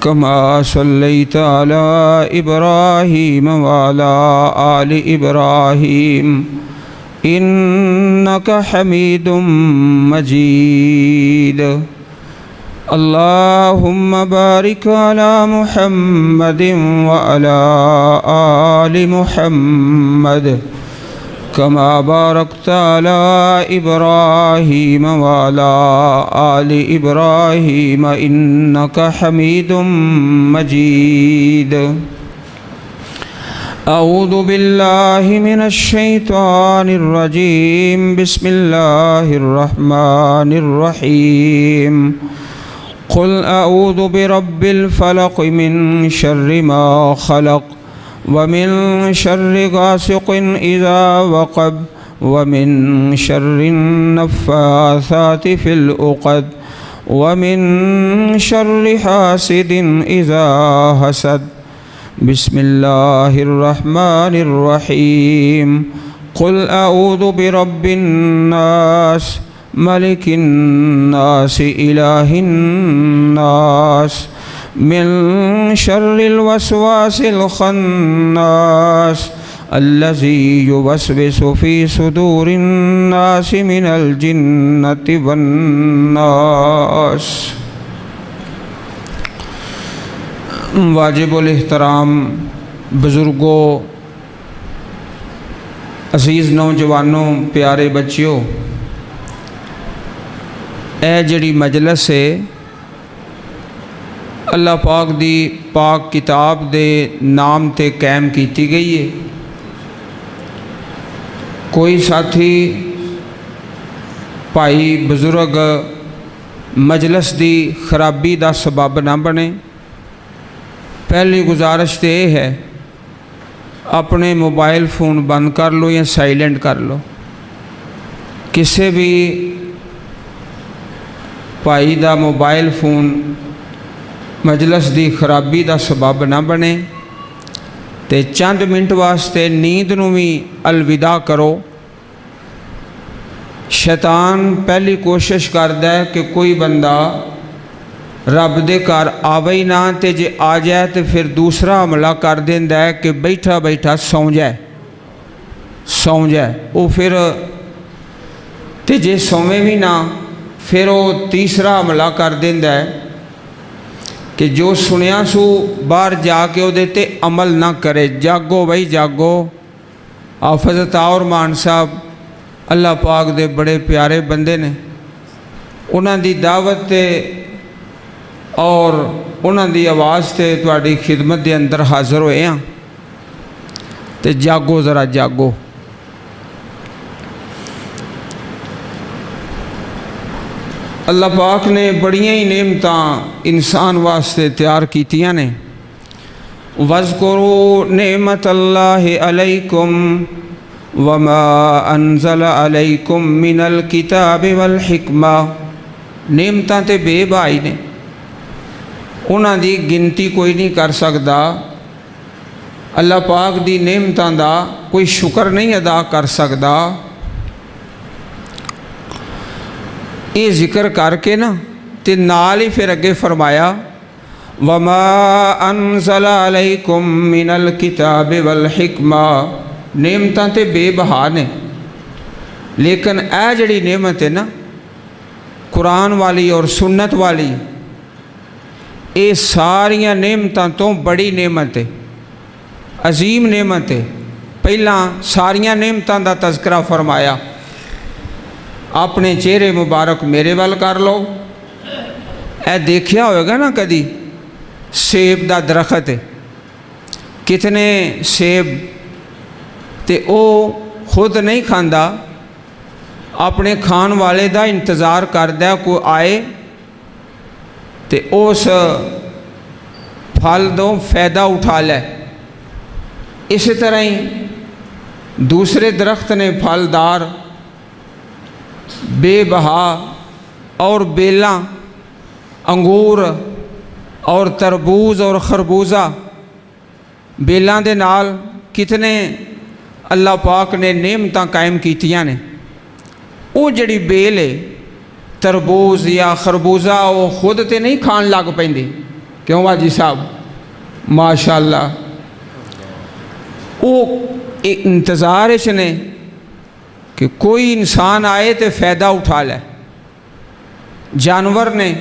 كما صليت على إبراهيم وعلى آل إبراهيم إنك حميد مجيد. اللهم بارك على محمد وعلى آل محمد كما باركت على إبراهيم وعلى آل إبراهيم إنك حميد مجيد. أعوذ بالله من الشيطان الرجيم. بسم الله الرحمن الرحيم. قل أعوذ برب الفلق من شر ما خلق ومن شر غاسق إذا وقب ومن شر النفاثات في العقد ومن شر حاسد إذا حسد. بسم الله الرحمن الرحيم. قل أعوذ برب الناس ملك الناس إله الناس من شر الوسواس الخناس الذي يوسوس في صدور الناس من الجنة والناس. واجب الاحترام بزرگوں، عزیز نوجوانوں، پیارے بچیوں، اے جڑی مجلس ہے اللہ پاک دی پاک کتاب دے نام تے قائم کیتی گئی ہے. کوئی ساتھی بھائی بزرگ مجلس دی خرابی دا سبب نہ بنے. پہلی گزارش تو یہ ہے اپنے موبائل فون بند کر لو یا سائلنٹ کر لو. کسی بھی بھائی دا موبائل فون مجلس دی خرابی دا سبب نہ بنے تے چند منٹ واسطے نیند نو بھی الوداع کرو. شیطان پہلی کوشش کردا ہے کہ کوئی بندہ رب دے گھر آوے ہی نہ تے جے آ جائے تو پھر دوسرا حملہ کر دیندا ہے کہ بیٹھا بیٹھا سو جائے. وہ پھر تے جے سویں بھی نہ پھر وہ تیسرا حملہ کر دیندا ہے کہ جو سنیا سو باہر جا کے وہ تے عمل نہ کرے. جاگو بھائی جاگو. حافظ عطاء مان صاحب اللہ پاک دے بڑے پیارے بندے نے. انہاں دی دعوت تے اور انہاں دی آواز تے تواڈی خدمت دے اندر حاضر ہوئے ہیں تے جاگو ذرا جاگو. اللہ پاک نے بڑیاں ہی نعمتاں انسان واسطے تیار کیتیاں نے. وَاذْكُرُوا نِعْمَةَ اللَّهِ عَلَيْكُمْ وَمَا أَنزَلَ عَلَيْكُمْ مِنَ الْكِتَابِ وَالْحِكْمَةِ. نعمتاں تے بے بھائی نے، انہاں دی گنتی کوئی نہیں کر سکدا. اللہ پاک دی نعمتاں دا کوئی شکر نہیں ادا کر سکدا. یہ ذکر کر کے نا تے نال ہی پھر اگے فرمایا وَمَا أَنزَلَ عَلَيْكُمْ مِنَ الْكِتَابِ وَالْحِكْمَةِ. نعمتاں تے بے بہا نے، لیکن اے جڑی نعمت ہے نا قرآن والی اور سنت والی، یہ ساریاں نعمتاں تو بڑی نعمت ہے، عظیم نعمت ہے. پہلا ساریاں نعمتاں دا تذکرہ فرمایا. اپنے چہرے مبارک میرے وال کر لو. اے دیکھیا ہوئے گا نا کدی سیب دا درخت ہے، کتنے سیب تے او خود نہیں کھاندا، اپنے کھان والے دا انتظار کردا کوئی آئے تے اس پھل دو فائدہ اٹھا لے. اسی طرح ہی دوسرے درخت نے پھلدار بے بہا اور بیلاں، انگور اور تربوز اور خربوزہ، بیلاں دے نال کتنے اللہ پاک نے نعمتاں قائم کیتیاں نے. وہ جڑی بیل ہے تربوز یا خربوزہ وہ خود تے نہیں کھان لگ پیندے، کیوں واجی صاحب ماشاءاللہ وہ انتظار اس نے کہ کوئی انسان آئے تو فائدہ اٹھا لے. جانور نے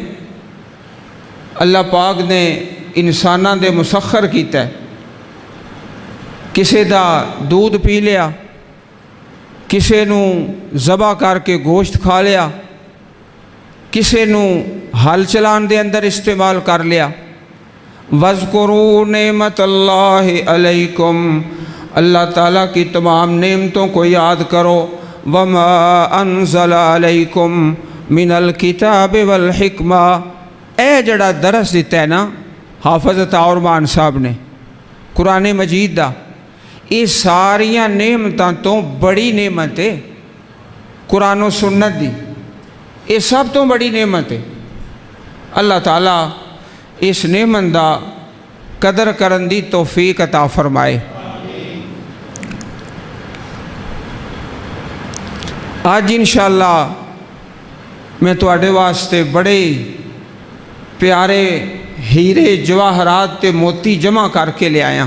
اللہ پاک نے انساناں دے مسخر کیتا ہے. کسے دا دودھ پی لیا, کسے نو ذبح کر کے گوشت کھا لیا, کسے نو ہل چلان دے اندر استعمال کر لیا. وَاذْكُرُوا نِعْمَةَ اللَّهِ عَلَيْكُمْ, اللہ تعالیٰ کی تمام نعمتوں کو یاد کرو. وَمَا أَنزَلَ عَلَيْكُمْ مِنَ الْكِتَابِ وَالْحِكْمَةِ, اے جڑا درس دیتا ہے نا حافظ عطاء مان صاحب نے قرآن مجید دا, یہ ساریاں نعمتاں تو بڑی نعمت ہے قرآن و سنت دی. یہ سب تو بڑی نعمت ہے. اللہ تعالیٰ اس نعمت دا قدر کرن دی توفیق عطا فرمائے. آج انشاءاللہ میں تواڈے واسطے بڑے پیارے ہیرے جواہرات تے موتی جمع کر کے لے آیا.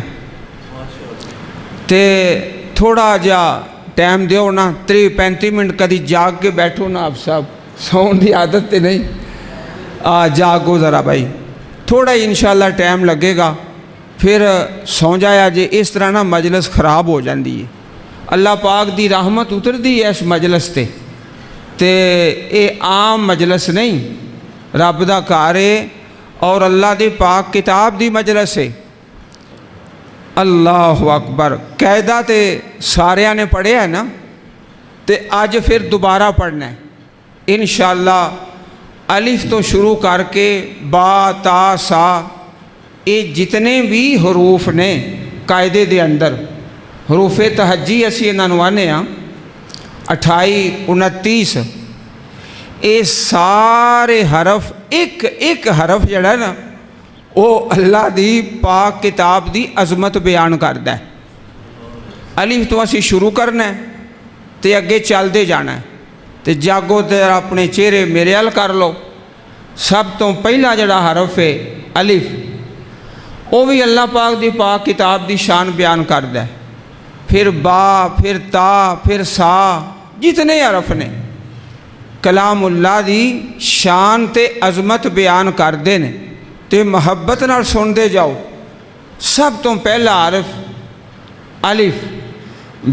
تے تھوڑا جا ٹائم دیو نا, 30-35 منٹ کدی جاگ کے بیٹھو نا آپ صاحب, سون دی عادت تے نہیں, جاگو ذرا بھائی, تھوڑا ہی انشاءاللہ ٹائم لگے گا, پھر سو جایا جے. اس طرح نا مجلس خراب ہو جاندی ہے. اللہ پاک دی رحمت اتر دی ہے اس مجلس تے اے عام مجلس نہیں, رب دا گھر ہے اور اللہ دی پاک کتاب دی مجلس ہے. اللہ اکبر. قاعدہ تے ساریاں نے پڑھے ہے نا, تے آج پھر دوبارہ پڑھنا ہے انشاءاللہ. الف تو شروع کر کے با تا سا, یہ جتنے بھی حروف نے قاعدے دے اندر, حروف تہجی اسی انہوں آنے ہاں 28-29, یہ سارے حرف ایک ایک حرف جڑا ہے نا وہ اللہ دی پاک کتاب دی عظمت بیان کردا ہے. الف تو اسی شروع کرنا ہے تے اگے چل دے جانا ہے. تے جاگو تے اپنے چہرے میرے ال کر لو. سب تو پہلا جڑا حرف ہے الف, وہ بھی اللہ پاک دی پاک کتاب دی شان بیان کردا ہے. پھر با, پھر تا, پھر سا, جتنے حرف نے کلام اللہ دی شان تے عظمت بیان کردے نے, تے محبت نال سن دے جاؤ. سب تو پہلا حرف الف.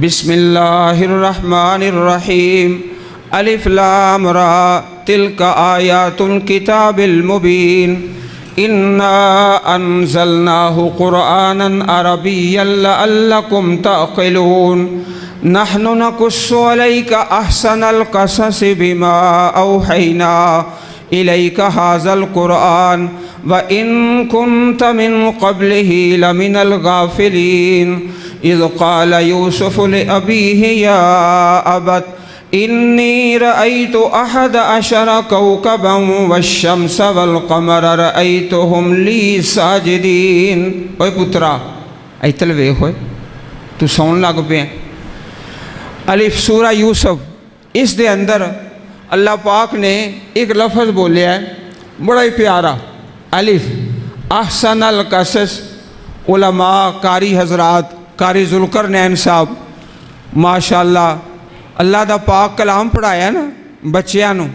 بسم اللہ الرحمن الرحیم. الف لام را تلک آیات الکتاب المبین. اِنَّا أَنزَلْنَاهُ قُرْآنًا عَرَبِيًّا لَعَلَّكُمْ تَعْقِلُونَ. نَحْنُ نَقُصُّ عَلَيْكَ أَحْسَنَ الْقَصَصِ بِمَا أَوْحَيْنَا إِلَيْكَ هَذَا الْقُرْآنَ وَإِن كُنْتَ مِن قَبْلِهِ لَمِنَ الْغَافِلِينَ. إِذْ قَالَ يُوسُفُ لِأَبِيهِ يَا أَبَتِ إِنِّي رَأَيْتُ أَحَدَ عَشَرَ كَوْكَبًا وَالشَّمْسَ وَالْقَمَرَ رَأَيْتُهُمْ لِي سَاجِدِينَ. اوے پترا ایتل ویکھ ہوئے تو سون لگ پے ہیں. الف سورہ یوسف, اس دے اندر اللہ پاک نے ایک لفظ بولیا ہے بڑا ہی پیارا, الف. احسن القصص. علماء قاری حضرات, قاری ذوالقرنین صاحب ماشاءاللہ اللہ دا پاک کلام پڑھایا نا بچیاں نو.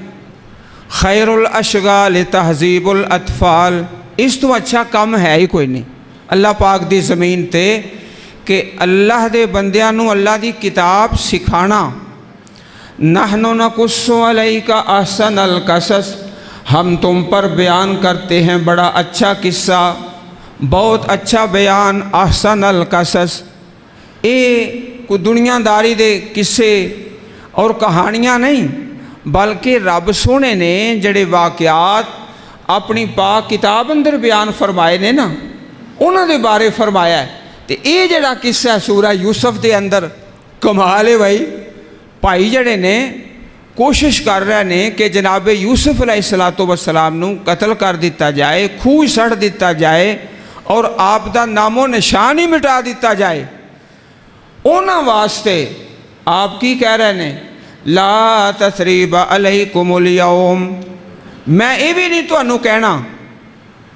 خیر الاشغال تہذیب الاطفال, اس تو اچھا کم ہے ہی کوئی نہیں اللہ پاک دی زمین تے کہ اللہ دے بندیاں نو اللہ دی کتاب سکھانا. نحن نقص علیک احسن القصص, ہم تم پر بیان کرتے ہیں بڑا اچھا قصہ, بہت اچھا بیان. احسن القصص, اے کوئی دنیا داری دے قصے اور کہانیاں نہیں, بلکہ رب سونے نے جڑے واقعات اپنی پاک کتاب اندر بیان فرمائے نے نا, انہوں دے بارے فرمایا ہے. تے اے جڑا قصہ ہے سورہ یوسف دے اندر کمال ہے بھائی. بھائی جڑے نے کوشش کر رہے نے کہ جناب یوسف علیہ السلام نو قتل کر دیتا جائے, کھوہ سڑ دیتا جائے اور آپ دا نام و نشان ہی مٹا دیتا جائے. اونا واسطے آپ کی کہہ رہے ہیں لا تثریب علیکم اليوم. میں یہ بھی نہیں تو انہوں کہنا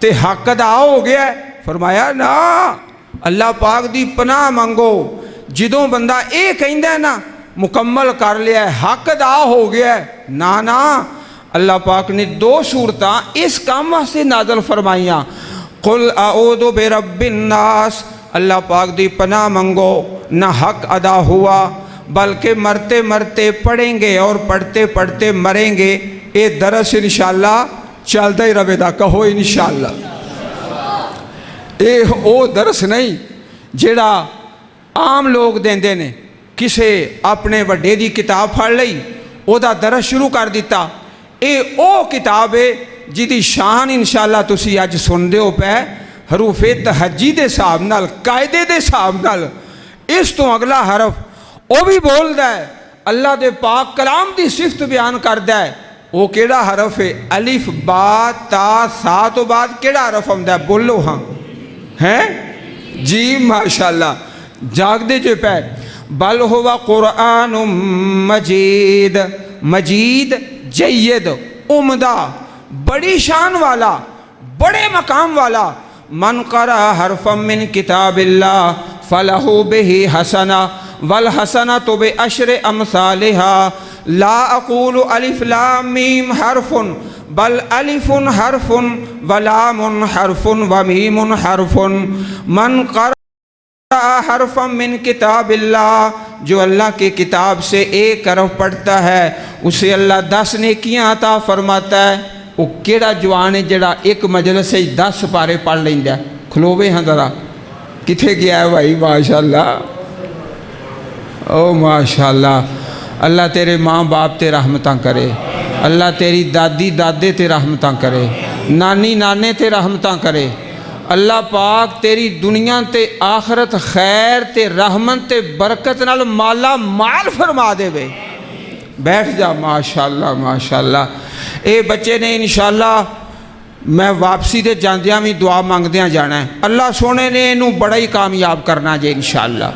تے حق ادا ہو گیا ہے؟ فرمایا نا، اللہ پاک دی پناہ منگو، جدوں بندہ اے کہندا ہے نا مکمل کر لیا ہے، حق ادا ہو گیا ہے، نا اللہ پاک نے 2 صورتاں اس کام واسطے نازل فرمائیاں، قل اعوذ برب الناس، اللہ پاک دی پناہ منگو، نہ حق ادا ہوا بلکہ مرتے مرتے پڑھیں گے اور پڑھتے پڑھتے مریں گے۔ اے درس انشاءاللہ چلتا ہی رہے دا، کہو انشاءاللہ۔ اے او درس نہیں جیڑا عام لوگ دیندے نے، کسے اپنے وڈے دی کتاب پڑھ لئی او دا درس شروع کر دیتا، اے او کتاب ہے جدی شان انشاءاللہ تسی اج سن دے ہو پہ حروف تہجی دے صاحب نال، قائدے دے صاحب نال۔ اس تو اگلا حرف او بھی بول دا ہے، اللہ دے پاک کلام دی صفت بیان کر دا ہے، وہ کیڑا حرف ہے؟ الف با تا سا تو بعد کیڑا حرف ہمدا ہے؟ بولو ہاں ہیں جی ماشاءاللہ، جاگ دے جو پہ بل ہوا قرآن مجید، مجید جید عمدہ، بڑی شان والا، بڑے مقام والا، من قرأ حرفا من کتاب اللہ فلہ بہ حسنہ والحسنۃ بعشر امثالها لا اقول الف لام میم حرف بل الف حرف ولام حرف ومیم حرف، من قرأ حرفا من کتاب اللہ، جو اللہ کی کتاب سے ایک حرف پڑھتا ہے اسے اللہ 10 نیکیاں عطا فرماتا ہے۔ وہ کیڑا جوان ہے جڑا ایک مجلس سے 10 پارے پڑھ لیندا ہے؟ کھلووے ہاں ذرا، کتھے گیا ہے بھائی؟ ماشاءاللہ، او ماشاءاللہ، اللہ تیرے ماں باپ تے رحمتاں کرے، اللہ تیری دادی دادے تے رحمتاں کرے، نانی نانے تے رحمتاں کرے، اللہ پاک تیری دنیا تے آخرت خیر تے رحمت تے برکت نال مالا مال فرما دے وے۔ بیٹھ جا، ماشاءاللہ ماشاءاللہ۔ اے بچے نے انشاءاللہ میں واپسی دے جاندیاں بھی دعا مانگدیاں جانا ہے، اللہ سونے نے انہوں بڑا ہی کامیاب کرنا جے انشاءاللہ۔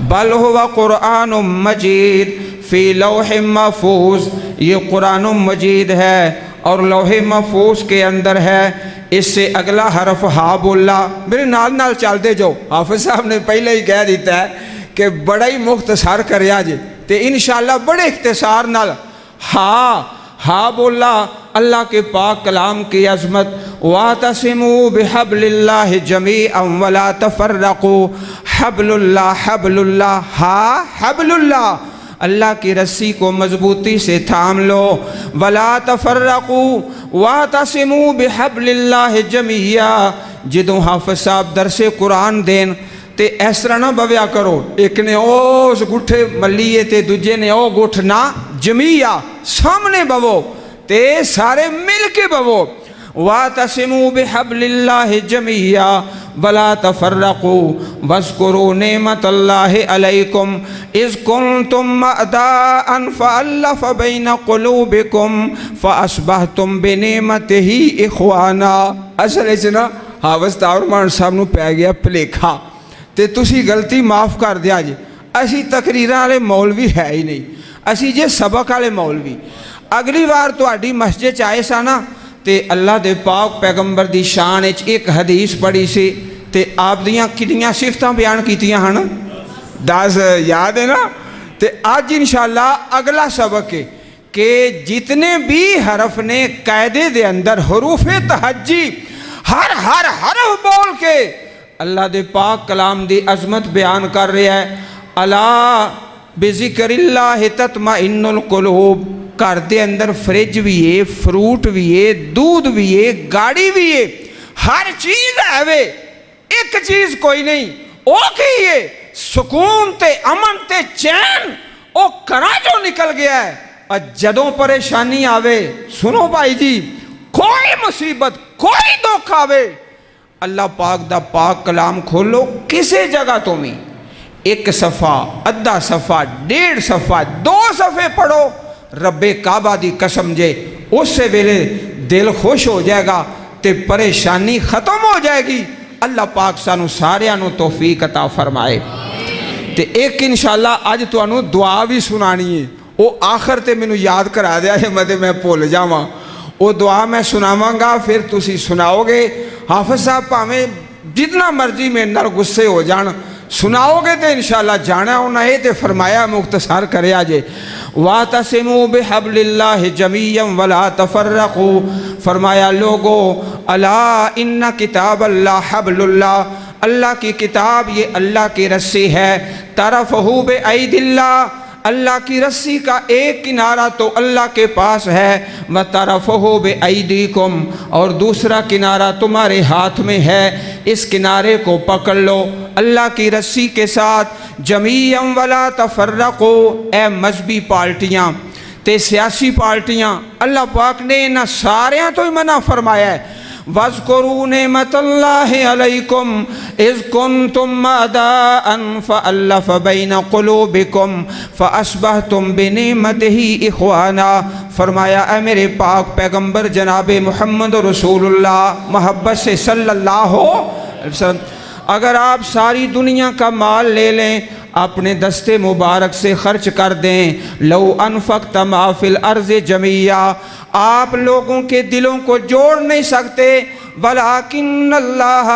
بل ہوا قرآن مجید فی لوح محفوظ، یہ قرآن مجید ہے اور لوح محفوظ کے اندر ہے۔ اس سے اگلا حرف ہا بولا، میرے نال چل دے جو، حافظ صاحب نے پہلے ہی کہہ دیتا ہے کہ بڑا ہی مختصر کریا جے، تے انشاءاللہ بڑے اختصار نال ہا بولا اللہ کے پاک کلام کی عظمت۔ وَاعْتَصِمُوا بِحَبْلِ اللَّهِ جَمِيعًا وَلَا تَفَرَّقُوا، حبل اللہ حبل اللہ، ہا حبل اللہ، اللہ کی رسی کو مضبوطی سے تھام لو، وَلَا تَفَرَّقُوا وَاعْتَصِمُوا بِحَبْلِ اللَّهِ جَمِيعًا۔ جدوں حافظ صاحب درس قرآن دین تے اس طرح نہ بویا کرو، ایک نے اس گٹھے ملیے تے دوجے نے او گٹھ نہ، جمیعہ سامنے بوو تے سارے مل کے بوو۔ وَاعْتَصِمُوا بِحَبْلِ اللَّهِ جَمِيعًا وَلَا تَفَرَّقُوا وَاذْكُرُوا نِعْمَةَ اللَّهِ عَلَيْكُمْ إِذْ كُنْتُمْ أَعْدَاءً فَأَلَّفَ بَيْنَ قُلُوبِكُمْ فَأَصْبَحْتُمْ بِنِعْمَتِهِ إِخْوَانًا۔ اصل نا حافظ طاہر صاحب نو پہ گیا پلیکھا تے تسی غلطی معاف کر دیا جی، اسی تقریراں والے مولوی ہے ہی نہیں، اسی جے سبق والے مولوی۔ اگلی بار تہاڈی مسجد چ آئے سا نا تے اللہ دے پاک پیغمبر دی شان وچ ایک حدیث پڑھی سی تے آپ دیاں کتنیاں صفتاں بیان کیتیاں ہن، 10 یاد ہے نا؟ تے آج انشاءاللہ اگلا سبق ہے کہ جتنے بھی حرف نے قاعدے دے اندر حروف تہجی ہر حرف بول کے اللہ دے پاک کلام دی عظمت بیان کر رہا ہے۔ الا بذکر اللہ تطمئن القلوب، گھر دے اندر فریج بھی ہے، فروٹ بھی ہے، دودھ بھی ہے، گاڑی بھی ہے، ہر چیز ہے وے، ایک چیز کوئی نہیں، او کی ہے سکون تے امن تے چین، او کرا جو نکل گیا ہے۔ اور جدوں پریشانی آوے، سنو بھائی جی، کوئی مصیبت کوئی دکھ آوے، اللہ پاک دا پاک کلام کھولو، کسی جگہ تو میں 1 صفحہ، آدھا صفحہ، 1.5 صفحہ، 2 صفحے پڑھو، رب کعبہ دی قسم جے اس سے ویلے دل خوش ہو جائے گا تے پریشانی ختم ہو جائے گی۔ اللہ پاک سانو سارے انو توفیق عطا فرمائے۔ تے ایک انشاءاللہ آج تو انو دعا بھی سنانی ہے، وہ آخر تے میں یاد کرا دیا ہے، میں بھول جاواں، وہ دعا میں سناواں گا، پھر تسی سناؤ گے، حافظ صاحب پاویں جتنا مرضی میرے نال غصے ہو جان، سناؤ گے تو انشاءاللہ جانا انہاں یہ تے فرمایا مختصر کریا جے وَاعْتَصِمُوا بِحَبْلِ اللَّهِ جَمِيعًا وَلَا تَفَرَّقُوا، فرمایا لوگو الا ان کتاب اللہ حبل اللہ، اللہ کی کتاب یہ اللہ کی رسی ہے، طرفہ بِأَيْدِ اللہ، اللہ کی رسی کا ایک کنارہ تو اللہ کے پاس ہے، وَطَرَفُهُ بِأَيْدِيكُمْ، اور دوسرا کنارہ تمہارے ہاتھ میں ہے، اس کنارے کو پکڑ لو اللہ کی رسی کے ساتھ۔ جَمِيعًا وَلَا تَفَرَّقُوا، اے مذہبی پارٹیاں تے سیاسی پارٹیاں، اللہ پاک نے نہ ساریاں تو ہی منع فرمایا ہے وَاذْكُرُوا نِعْمَةَ اللَّهِ عَلَيْكُمْ إِذْ كُنْتُمْ أَعْدَاءً فَأَلَّفَ بَيْنَ قُلُوبِكُمْ فَأَصْبَحْتُمْ بِنِعْمَتِهِ إِخْوَانًا، فرمایا اے میرے پاک پیغمبر جناب محمد رسول اللہ محبت سے صلی اللہ علیہ وسلم، اگر آپ ساری دنیا کا مال لے لیں اپنے دستے مبارک سے خرچ کر دیں، لو انفقت ما فی الارض جميعا، آپ لوگوں کے دلوں کو جوڑ نہیں سکتے، ولیکن اللہ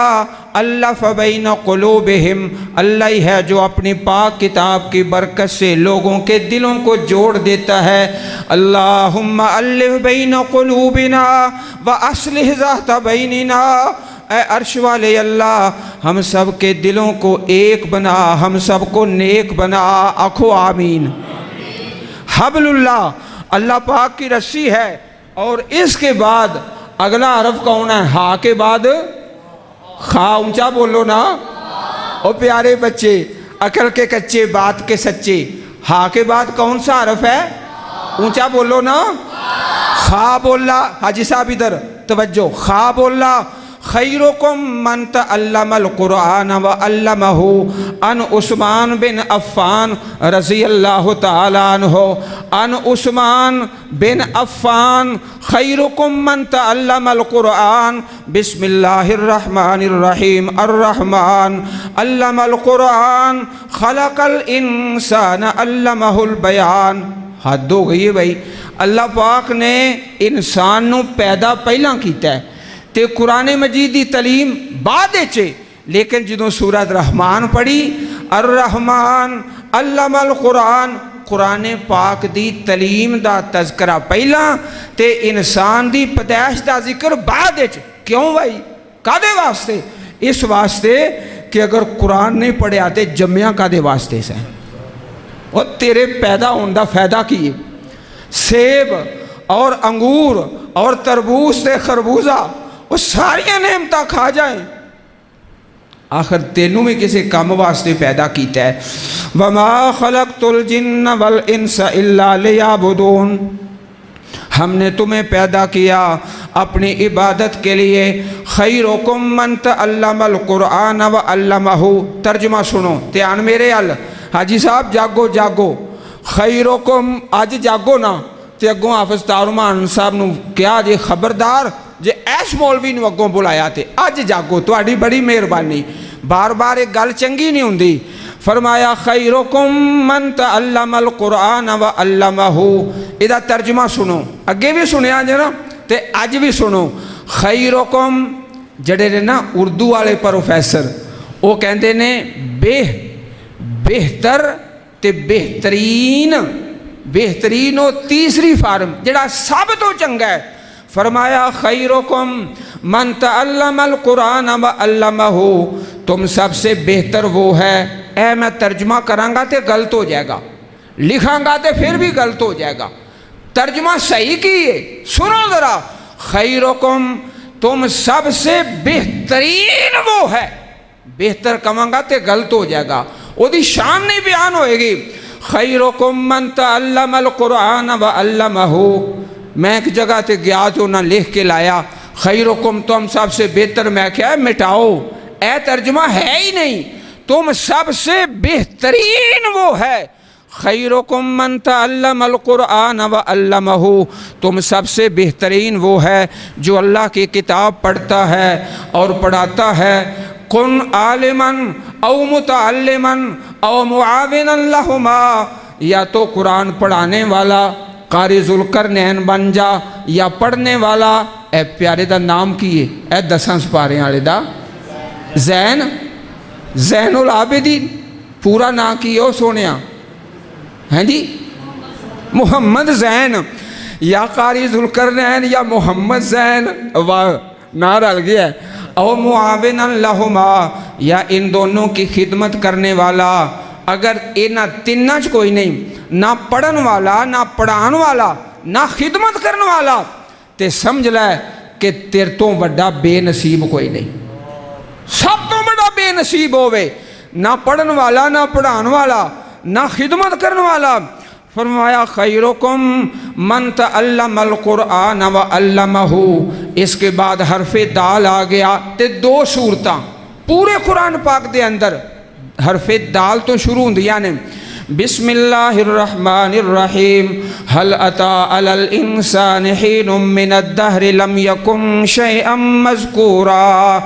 الف بین قلوبہم، اللہ ہی ہے جو اپنی پاک کتاب کی برکت سے لوگوں کے دلوں کو جوڑ دیتا ہے۔ اللہم الف بین قلوبنا واصلح ذات بیننا، اے عرش والے اللہ ہم سب کے دلوں کو ایک بنا، ہم سب کو نیک بنا، آکھو آمین۔ حبل اللہ اللہ پاک کی رسی ہے، اور اس کے بعد اگلا حرف کون ہے؟ ہاں کے بعد خا، اونچا بولو نا او پیارے بچے، عقل کے کچے بات کے سچے، ہاں کے بعد کون سا حرف ہے؟ اونچا بولو نا، خا بولا، حاجی صاحب ادھر توجہ، خا بولا، خیرکم من تعلم القرآن وعلمہ، ان عثمان بن عفان رضی اللہ تعالیٰ عنہ، ان عثمان بن عفان خیرکم من تعلم القرآن، بسم اللہ الرحمن الرحیم، الرحمن علم القرآن، خلق الانسان علمہ البیان۔ حد ہو گئی ہے بھائی، اللہ پاک نے انسان نو پیدا پہلا کیتا ہے تے قرآن مجید دی تعلیم بعد چے، لیکن جدوں سورۃ رحمان پڑھی، الرحمن علم القرآن، قرآن پاک دی تعلیم دا تذکرہ پہلا تے انسان دی پیدائش دا ذکر بعد چ۔ کیوں بھائی؟ کادے واسطے؟ اس واسطے کہ اگر قرآن نہیں پڑھیا تے جمعہ کادے واسطے سے، اور تیرے پیدا ہونے دا فائدہ کی؟ سیب اور انگور اور تربوز تے خربوزہ وہ ساریاں نعمتاں کھا جائیں، آخر تینوں میں کسی کام واسطے پیدا کیتا ہے۔ وَمَا خَلَقْتُ الْجِنَّ وَالْإِنسَ إِلَّا لِيَعْبُدُونَ، ہم نے تمہیں پیدا کیا اپنی عبادت کے لیے۔ خیرکم من تعلم القرآن وعلمہ، ترجمہ سنو دھیان میرے ال، حاجی صاحب جاگو جاگو، خیرکم آج جاگو نا تے اگوں حافظ تارمان صاحب نو کیا جے خبردار جے ایس مولوی نو اگوں بلایا تے آج جاگو، تو آڑی بڑی مہربانی، بار بار ایک گل چنگی نہیں ہوندی۔ فرمایا خیرکم من تعلم القرآن وعلمہ، ادھا ترجمہ سنو، اگے بھی سنیا جے نا تے آج بھی سنو۔ خیرکم جڑے نے نا اردو والے پروفیسر وہ کہندے نے بہتر تے بہترین، بہترین و تیسری فارم جڑا سب تو چنگا ہے۔ فرمایا خیرکم من تعلم القرآن وعلمہ، تم سب سے بہتر وہ ہے، اے میں ترجمہ کروں گا تے غلط ہو جائے گا، لکھاں گا تے پھر بھی غلط ہو جائے گا، ترجمہ صحیح کیے سنو ذرا۔ خیرکم تم سب سے بہترین وہ ہے، بہتر کہوں گا تے غلط ہو جائے گا، وہ دی شان نہیں بیان ہوئے گی۔ خیرکم من تعلم القرآن وعلمہ، میں ایک جگہ تے گیا جو نہ لکھ کے لایا خیرکم تم سب سے بہتر، میں کیا مٹاؤ، اے ترجمہ ہے ہی نہیں، تم سب سے بہترین وہ ہے۔ خیرکم من تعلم القرآن وعلمہ، تم سب سے بہترین وہ ہے جو اللہ کی کتاب پڑھتا ہے اور پڑھاتا ہے۔ کن عالما او متعلما او معاونا لہما، یا تو قرآن پڑھانے والا قاری ذوالقرنین بن جا، یا پڑھنے والا اے پیارے دا نام کی ہے؟ اے 10 سپارے والے دا زین العابدین پورا نام کی ہے سونیا؟ ہیں جی محمد زین یا قاری ذوالقرنین یا محمد زین، واہ نہ رل گیا ہے۔ او معاون لہما یا ان دونوں کی خدمت کرنے والا۔ اگر اینا تینوں چ کوئی نہیں، نہ پڑھن والا، نہ پڑھان والا، نہ خدمت کرنے والا، تے سمجھ لے کہ تیر تو بڑا بے نصیب کوئی نہیں۔ سب تو بڑا بے نصیب ہوئے، نہ پڑھن والا، نہ پڑھان والا، نہ خدمت کرنے والا۔ فرمایا خیرکم من تعلم القرآن وعلمہ۔ اس کے بعد حرف دال آ گیا تے 2 صورتاں پورے قرآن پاک دے اندر حرف دال تو شروع ہوندیاں نے۔ بسم اللہ الرحمن الرحیم هل اتى على الانسان حين من الدهر لم يكن شيئا مذكورا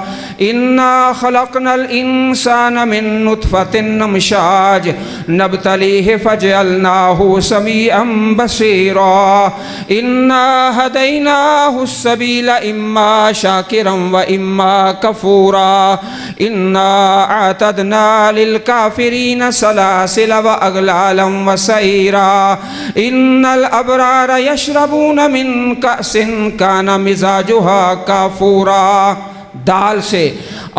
انا خلقنا الانسان من نطفة امشاج نبتليه فجعلناه سميعا بصيرا انا هديناه السبيل اما شاكرا واما كفورا انا اعتدنا للكافرين سلاسل واغلالا وسعيرا ان الابرار يشربون من كأس كان مزاجها كافورا۔ دال سے۔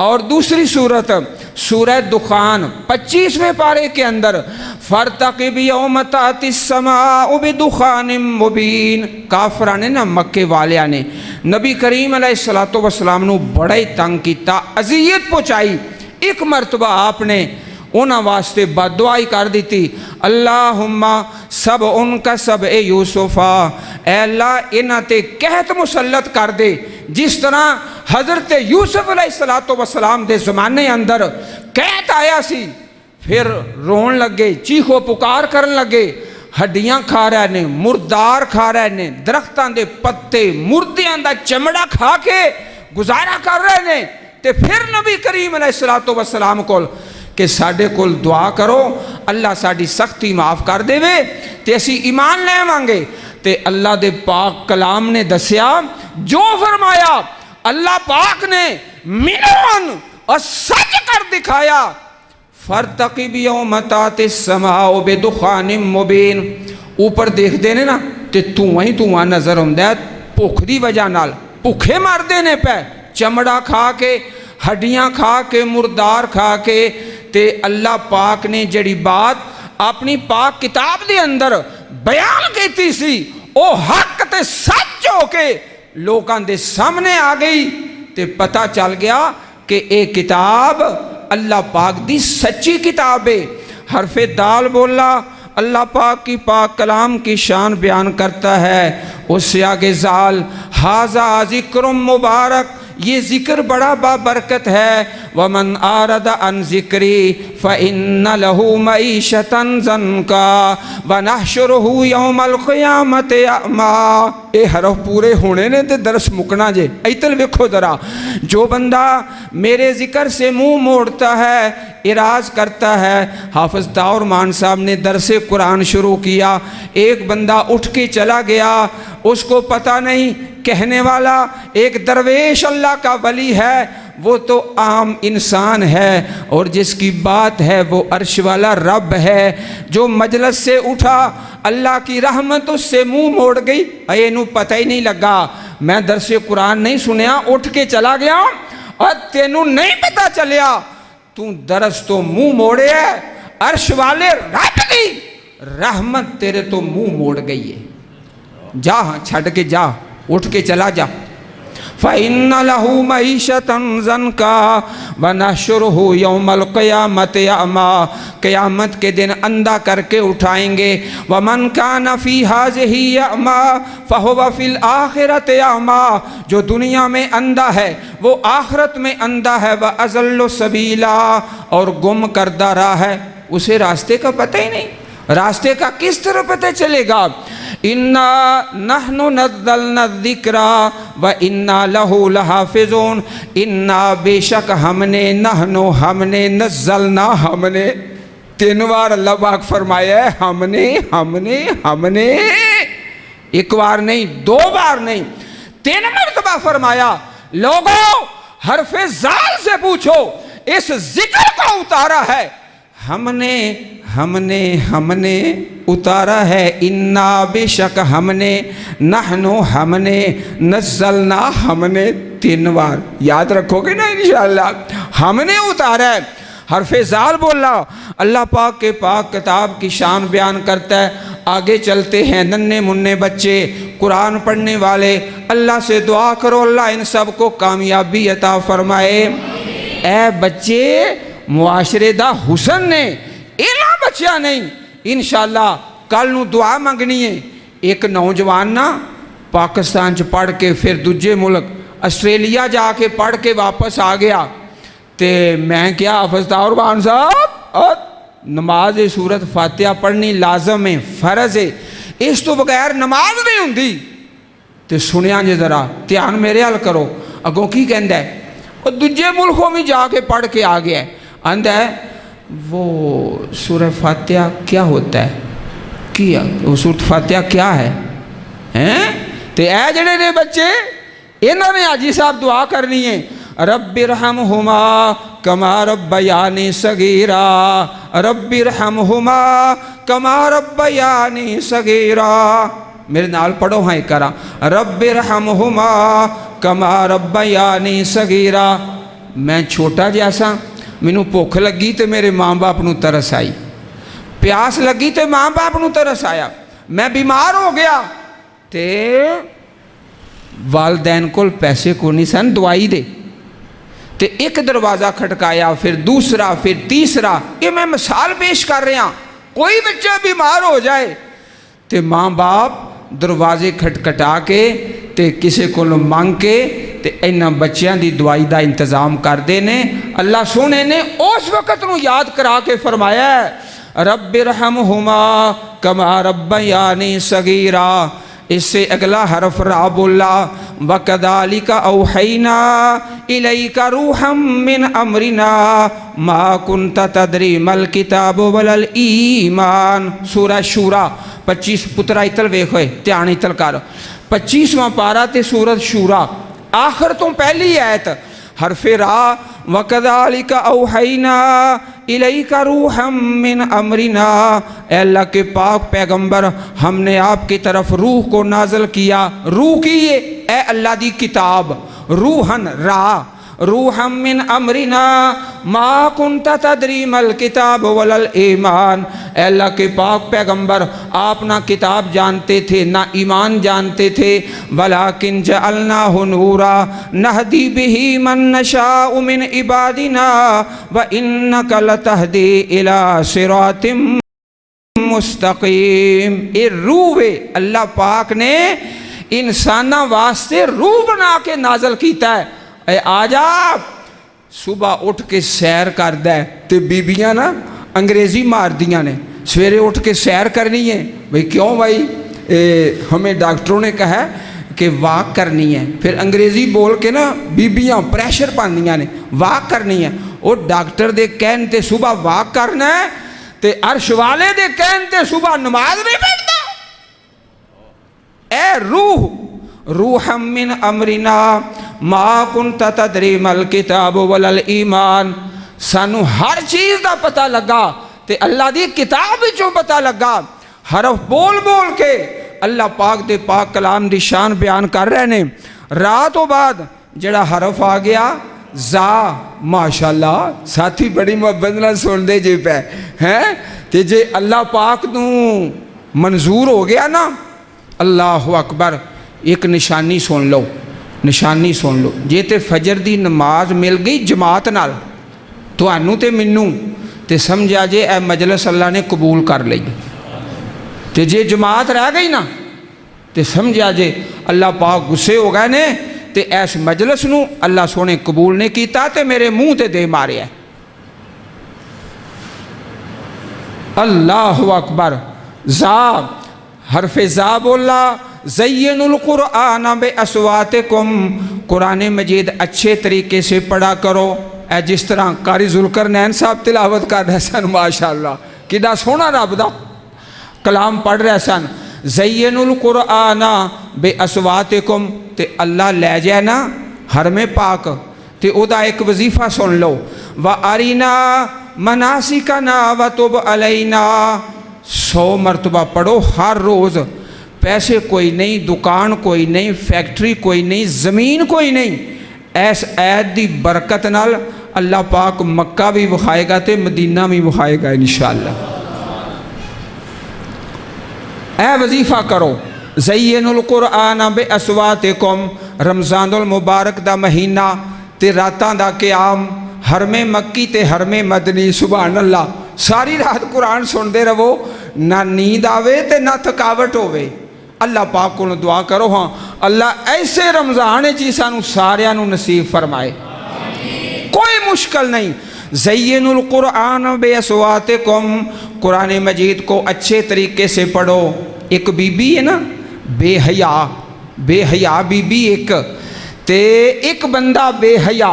اور دوسری صورت سورہ دخان 25ویں پارے کے اندر فارتقب یوم تأتی السماء بدخان مبین۔ کافران نے نا مکے والیاں نے نبی کریم علیہ السلام نو بڑا ہی تنگ کیتا، اذیت پہنچائی۔ ایک مرتبہ آپ نے انہاں واسطے بد دعائی کر دیتی، اللہم سب ان کا سب اے یوسفا، اے اللہ انہاں تے قحط مسلط کر دے جس طرح حضرت یوسف علیہ السلام دے زمانے اندر قحط آیا سی۔ پھر رون لگے، چیخو پکار کرن لگے، ہڈیاں کھا رہے نے، مردار کھا رہے نے، درختاں دے پتے مردیاں دا چمڑا کھا کے گزارا کر رہے نے۔ تے پھر نبی کریم علیہ السلام کو کہ ساڑھے کول دعا کرو اللہ ساڑھی سختی معاف کر دے وے تے اسی ایمان لے مانگے۔ تے اللہ دے پاک کلام نے دسیا جو فرمایا اللہ پاک نے منون اور سچ کر دکھایا۔ فارتقب یوم تأتی السماء بدخان مبین۔ اوپر دیکھ دینے نا تے تو نظر ہوندہ بھوک دی وجہ نال بھوکے مار دینے پہ، چمڑا کھا کے، ہڈیاں کھا کے، مردار کھا کے۔ تے اللہ پاک نے جڑی بات اپنی پاک کتاب دے اندر بیان کیتی سی او حق تے سچ ہو کے لوکاں دے سامنے آ گئی۔ تے پتہ چل گیا کہ اے کتاب اللہ پاک دی سچی کتاب ہے۔ حرف دال بولا، اللہ پاک کی پاک کلام کی شان بیان کرتا ہے۔ اس سے آگے زال، ھذا ذکر مبارک، یہ ذکر بڑا بابرکت ہے۔ ومن آرد عن ذکری فإن له معیشة ضنکا ونحشرہ یوم القیامت اعمی۔ اے حرف پورے ہونے نے تے درس مکنا جے، ایتل ویکھو ذرا۔ جو بندہ میرے ذکر سے منہ موڑتا ہے، اعراض کرتا ہے۔ حافظ طاہر مان صاحب نے درس قرآن شروع کیا، ایک بندہ اٹھ کے چلا گیا، اس کو پتہ نہیں، کہنے والا ایک درویش اللہ کا ولی ہے، وہ تو عام انسان ہے، اور جس کی بات ہے وہ عرش والا رب ہے۔ جو مجلس سے اٹھا اللہ کی رحمت اس سے منہ موڑ گئی، اینو پتہ ہی نہیں لگا، میں درس قرآن نہیں سنیا، اٹھ کے چلا گیا اور تینو نہیں پتہ چلیا، تو درس تو منہ موڑے ہے، عرش والے رب کی رحمت تیرے تو منہ موڑ گئی ہے۔ جا چھڑ کے جا، اٹھ کے چلا جا۔ فَإِنَّ لَهُ مَعِيشَةً ضَنْكَا وَنَحْشُرُهُ يَوْمَ الْقِيَامَةِ أَعْمَى۔ قیامت کے دن اندھا کر کے اٹھائیں گے۔ وَمَنْ كَانَ فِي هَٰذِهِ أَعْمَى فَهُوَ فِي الْآخِرَةِ أَعْمَى۔ جو دنیا میں اندھا ہے وہ آخرت میں اندھا ہے۔ وَأَضَلُّ سَبِيلًا، اور گم کردہ راہ ہے، اسے راستے کا پتہ ہی نہیں، راستے کا کس طرح پتہ چلے گا۔ اِنَّا نَحْنُ نَزَّلْنَا الذِّكْرَ وَإِنَّا لَهُ لَحَافِظُونَ۔ اِنَّا بے شک ہم نے، نحنو ہم نے، نزلنا ہم نے، 3 بار اللہ پاک فرمایا ہے ہم نے، ایک بار نہیں، 2 بار نہیں، 3 مرتبہ فرمایا لوگوں حرف زال سے پوچھو اس ذکر کو اتارا ہے ہم نے اتارا ہے انا بے شک ہم نے نحنو ہم نے نزلنا ہم نے 3 بار یاد رکھو گے نا انشاءاللہ ہم نے اتارا ہے حرف زال بولا اللہ پاک کے پاک کتاب کی شان بیان کرتا ہے آگے چلتے ہیں ننھے منھے بچے قرآن پڑھنے والے اللہ سے دعا کرو اللہ ان سب کو کامیابی عطا فرمائے اے بچے معاشرے دا حسن نے اینا بچیا نہیں انشاءاللہ کل نو دعا منگنی ہے ایک نوجوان نا پاکستان چ پڑھ کے پھر دوجے ملک آسٹریلیا جا کے پڑھ کے واپس آ گیا تے میں کیا حافظ طاہر بان صاحب نماز سورت فاتحہ پڑھنی لازم ہے فرض ہے اس تو بغیر نماز نہیں ہوندی تے سنیا جے ذرا دھیان میرے حل کرو اگوں کی کہندا ہے اور دوجے ملکوں میں جا کے پڑھ کے آ گیا ہے آندا ہے وہ سورہ فاتحہ کیا ہوتا ہے کیا وہ سورت فاتحہ کیا ہے تے اے جڑے نے بچے انہوں نے حاجی صاحب دعا کرنی ہے رب ارحمہما کما ربیانی صغیرا رب ارحمہما کما ربیانی صغیرا میرے نال پڑھو ہاں کرا رب ارحمہما کما ربیانی صغیرا میں چھوٹا جیسا مینوں بھوک لگی تے میرے ماں باپ نو ترس آئی پیاس لگی تے ماں باپ نو ترس آیا میں بیمار ہو گیا تے والدین کول پیسے کو نہیں سن دوائی دے تے ایک دروازہ کھٹکایا پھر دوسرا پھر تیسرا یہ میں مثال پیش کر رہا ہوں کوئی بچہ بیمار ہو جائے تے ماں باپ دروازے کھٹکھٹا کے تے کسے کو مانگ کے تے انہاں بچیاں دی دوائی دا انتظام کر دینے اللہ سونے نے اس وقت نو یاد کرا کے فرمایا ہے رب ارحمہما کما ربیانی صغیرا اس سے اگلا حرف را بولا وَكَذَلِكَ أَوْحَيْنَا إِلَيْكَ رُوحًا مِّنْ أَمْرِنَا مَا كُنْتَ تَدْرِي مَا الْكِتَابُ وَلَا الْإِيمَانُ سورہ شورا 25 پترہ اتل ویکھ ہوئے دھیان اتل کر 25واں پارہ تے سورت شورا آخر تو پہلی آیت حرف را وَكَذَلِكَ أَوْحَيْنَا إِلَيْكَ رُوحًا مِّنْ أَمْرِنَا اے اللہ کے پاک پیغمبر ہم نے آپ کی طرف روح کو نازل کیا روح کی یہ اے اللہ دی کتاب روحاً را روحا من امرنا ما کنت تدری مل کتاب ولل ایمان اے اللہ کے پاک پیغمبر آپ نہ کتاب جانتے تھے نہ ایمان جانتے تھے ولیکن جعلناہ نورا نہدی بہی من نشاء من عبادنا وانک لتہدی الى صراط مستقیم یہ روح اللہ پاک نے انسانہ واسطے روح بنا کے نازل کیتا ہے اے آجا صبح اٹھ کے سیر کر دے تے بیبیاں نا انگریزی مار دیاں نے سویرے اٹھ کے سیر کرنی ہے بھئی کیوں بھائی ہمیں ڈاکٹروں نے کہا کہ واک کرنی ہے پھر انگریزی بول کے نا بیبیاں پریشر پاندیاں نے واک کرنی ہے وہ ڈاکٹر دے کہن تے صبح واک کرنا ہے تے عرش والے دے کہن تے صبح نماز نہیں پڑھتا اے روح من امرنا ما کنت تدری مل کتاب ولل ایمان سانو ہر چیز دا پتہ لگا تے اللہ دی کتاب چوں پتہ لگا حرف بول بول کے اللہ پاک دے پاک کلام دی شان بیان کر رہے نے رات و بعد جڑا حرف آ گیا زا ماشاءاللہ ساتھی بڑی محبت نہ سن دے جی پہ ہیں تے جے اللہ پاک نو منظور ہو گیا نا اللہ اکبر ایک نشانی سن لو نشانی سن لو جے تے فجر دی نماز مل گئی جماعت نال تو انو تے منو تے سمجھا جے اے مجلس اللہ نے قبول کر لئی تے جے جماعت رہ گئی نا تے سمجھا جے اللہ پاک غصے ہو گئے نے تے ایس مجلس نو اللہ سونے قبول نے کیتا تے میرے منہ تے دے مارے ہے اللہ اکبر زا حرف زا بولا زین القرآن بے اصواتکم قرآن مجید اچھے طریقے سے پڑھا کرو اے جس طرح قاری ذوالقرنین صاحب تلاوت کر رہے سن ماشاءاللہ کدھا سونا رب دا کلام پڑھ رہے سن زینوا القرآن بے اصواتکم تے اللہ لے جائے نا حرم پاک تے او دا ایک وظیفہ سن لو وَأَرِنَا مَنَاسِكَنَا وَتُبْ عَلَيْنَا 100 مرتبہ پڑھو ہر روز پیسے کوئی نہیں دکان کوئی نہیں فیکٹری کوئی نہیں زمین کوئی نہیں ایس عید دی برکت نال اللہ پاک مکہ بھی وکھائے گا تے مدینہ بھی وکھائے گا انشاءاللہ اے وظیفہ کرو زینوا القرآن بے اصواتکم رمضان المبارک دا مہینہ تے راتاں دا قیام حرم مکی تے حرم مدنی سبحان اللہ ساری رات قرآن سن دے رہو نہ نیند آوے تے نہ تھکاوٹ ہوئے اللہ پاک کو دعا کرو ہاں اللہ ایسے رمضان جی سانو ساریاں نو نصیب فرمائے کوئی مشکل نہیں زینوا القرآن بے اصواتکم قرآن مجید کو اچھے طریقے سے پڑھو ایک بی بی ہے نا بے حیا بی بی ایک بندہ بے حیا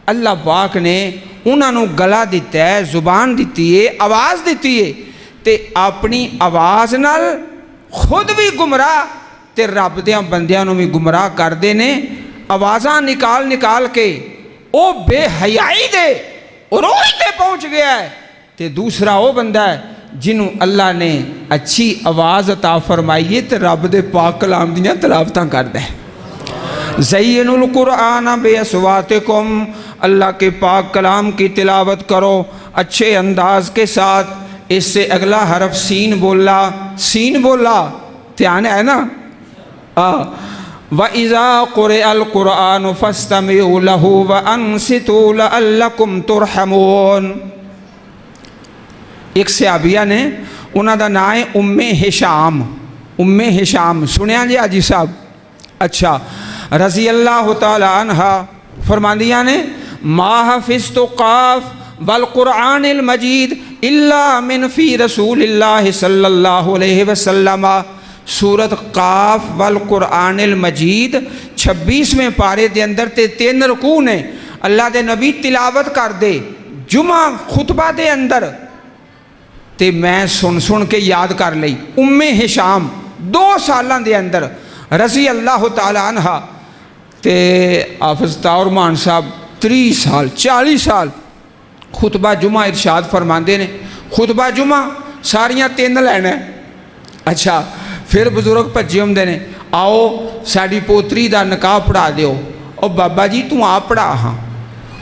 اللہ پاک نے انہوں نے گلا دیتا ہے زبان دیتی ہے آواز دیتی ہے تے اپنی آواز نال خود بھی گمراہ تے رب دیاں بندیاں نو بھی گمراہ کر دینے آوازاں نکال کے او بے حیائی دے عروج تے پہنچ گیا ہے تے دوسرا وہ بندہ ہے جنہوں اللہ نے اچھی آواز عطا فرمائی ہے تے رب دے پاک کلام دیاں تلاوتاں کر دے زینوا القرآن بے اصواتکم اللہ کے پاک کلام کی تلاوت کرو اچھے انداز کے ساتھ اس سے اگلا حرف سین بولا دھیان ہے نا وَإِذَا قُرِئَ الْقُرْآنُ فَاسْتَمِعُوا لَهُ وَأَنصِتُوا لَعَلَّكُمْ تُرْحَمُونَ ایک صحابیہ نے انہوں دا نام ہے ام ہشام سنیا جی آجی صاحب اچھا رضی اللہ تعالی عنہ فرماندیاں نے ما حفظت قاف والقرآن المجید الا من فی رسول اللہ صلی اللہ علیہ وسلم سورت قاف والقرآن المجید 26ویں پارے دے اندر تے 3 رکوع نے اللہ دے نبی تلاوت کر دے جمعہ خطبہ دے اندر تے میں سن کے یاد کر لئی ام ہشام 2 سالاں دے اندر رضی اللہ تعالی عنہ تے حافظ طاہر صاحب 30 سال 40 سال خطبہ جمعہ ارشاد فرماندے نے خطبہ جمعہ ساریاں 3 لینا اچھا پھر بزرگ پجے ہوندے نے آؤ ساڑی پوتری دا نکاح پڑھا دیو او بابا جی تو آپ پڑھا ہاں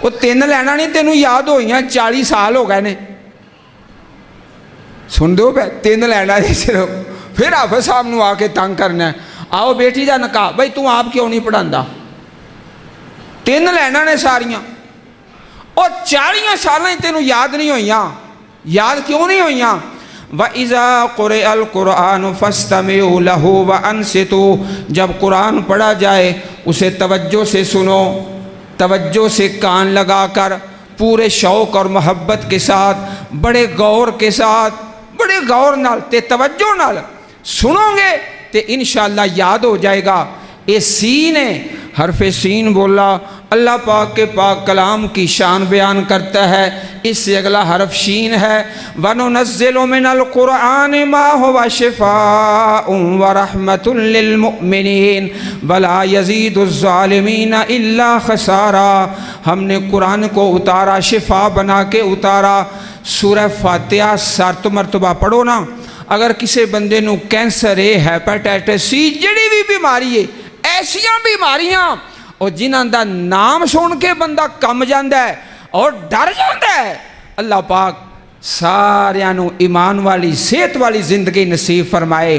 وہ 3 لینا نہیں تینوں یاد ہوئیاں 40 سال ہو گئے نے سن دو پہ 3 لینا نہیں صرف پھر حافظ صاحب نو آ کے تنگ کرنا ہے آؤ بیٹی دا نکاح بھائی تو آپ کیوں نہیں پڑھاندا 3 لینا نے ساریاں اور 40 سالیں تینوں یاد نہیں ہوئیاں یاد کیوں نہیں ہوئیاں وَإِذَا قُرِئَ الْقُرْآنُ فَاسْتَمِعُوا لَهُ وَأَنصِتُوا جب قرآن پڑھا جائے اسے توجہ سے سنو توجہ سے کان لگا کر پورے شوق اور محبت کے ساتھ بڑے غور کے ساتھ بڑے غور نال تے توجہ نال سنو گے تے انشاءاللہ یاد ہو جائے گا یہ سین ہے حرف سین بولا اللہ پاک کے پاک کلام کی شان بیان کرتا ہے اس سے اگلا حرف شین ہے وَنُنَزِّلُ مِنَ الْقُرْآنِ مَا هُوَ شِفَاءٌ وَرَحْمَةٌ لِّلْمُؤْمِنِينَ وَلَا يَزِيدُ الظَّالِمِينَ إِلَّا خَسَارًا ہم نے قرآن کو اتارا شفا بنا کے اتارا سورہ فاتحہ 7 مرتبہ پڑھو نا اگر کسی بندے نو کینسر ہے ہیپیٹائٹس سی جڑی بھی بیماری ہے ایسیاں بیماریاں اور جنہاں دا نام سن کے بندہ کم جاندہ ہے اور ڈر جاندہ ہے اللہ پاک ساریاں نو ایمان والی صحت والی زندگی نصیب فرمائے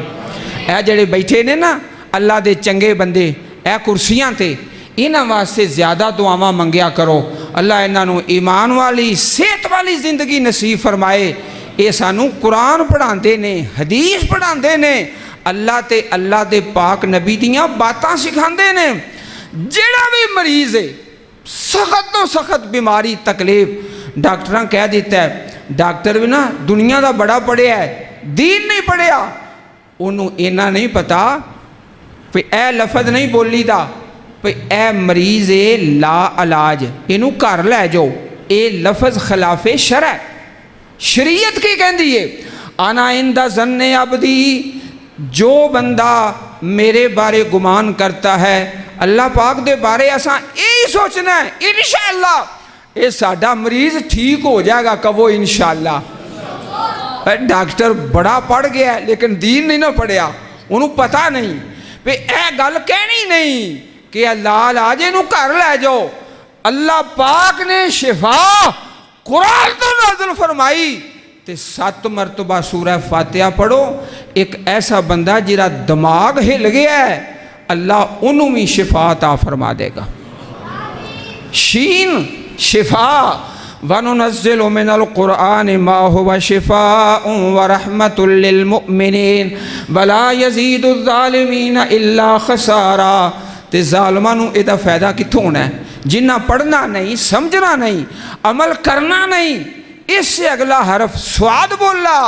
اے جڑے بیٹھے نے نا اللہ دے چنگے بندے اے کرسیاں تے انہاں واسطے زیادہ دعاواں منگیا کرو اللہ انہاں نو ایمان والی صحت والی زندگی نصیب فرمائے اے سانو قرآن پڑھاندے نے حدیث پڑھاندے نے اللہ دے پاک نبی دیاں باتاں سکھاندے نے جڑا بھی مریض ہے سخت تو سخت بیماری تکلیف ڈاکٹراں کہہ دیتا ہے ڈاکٹر بھی نا دنیا دا بڑا پڑھیا ہے دین نہیں پڑھیا انہوں اینا نہیں پتا پہ اے لفظ نہیں بولی دا پہ اے مریض لا علاج انہوں کر لے جو اے لفظ خلاف شرع شریعت کی کہن دیئے انا اندہ ظن عبدی جو بندہ میرے بارے گمان کرتا ہے اللہ پاک دے بارے اساں یہی سوچنا ہے انشاءاللہ یہ ساڈا مریض ٹھیک ہو جائے گا، کہو انشاءاللہ۔ ڈاکٹر بڑا پڑھ گیا ہے لیکن دین نہیں نہ پڑھیا، انہوں پتہ نہیں پہ اے گل کہنی نہیں کہ اللہ لاجے نو گھر لے جاؤ۔ اللہ پاک نے شفا قرآن تو نازل فرمائی تے 7 مرتبہ سورہ فاتحہ پڑھو، ایک ایسا بندہ جیرا دماغ ہل گیا ہے اللہ انہوں بھی شفا عطا فرما دے گا۔ شین شفا وَنُنَزِّلُ مِنَ الْقُرْآنِ مَا هُوَ شِفَاءٌ وَرَحْمَةٌ لِّلْمُؤْمِنِينَ وَلَا يَزِيدُ الظَّالِمِينَ إِلَّا خَسَارًا۔ تے ظالمانوں ایدہ فائدہ کتھوں ہونا ہے؟ جنہ پڑھنا نہیں، سمجھنا نہیں، عمل کرنا نہیں، اس سے اگلا حرف سواد بولا۔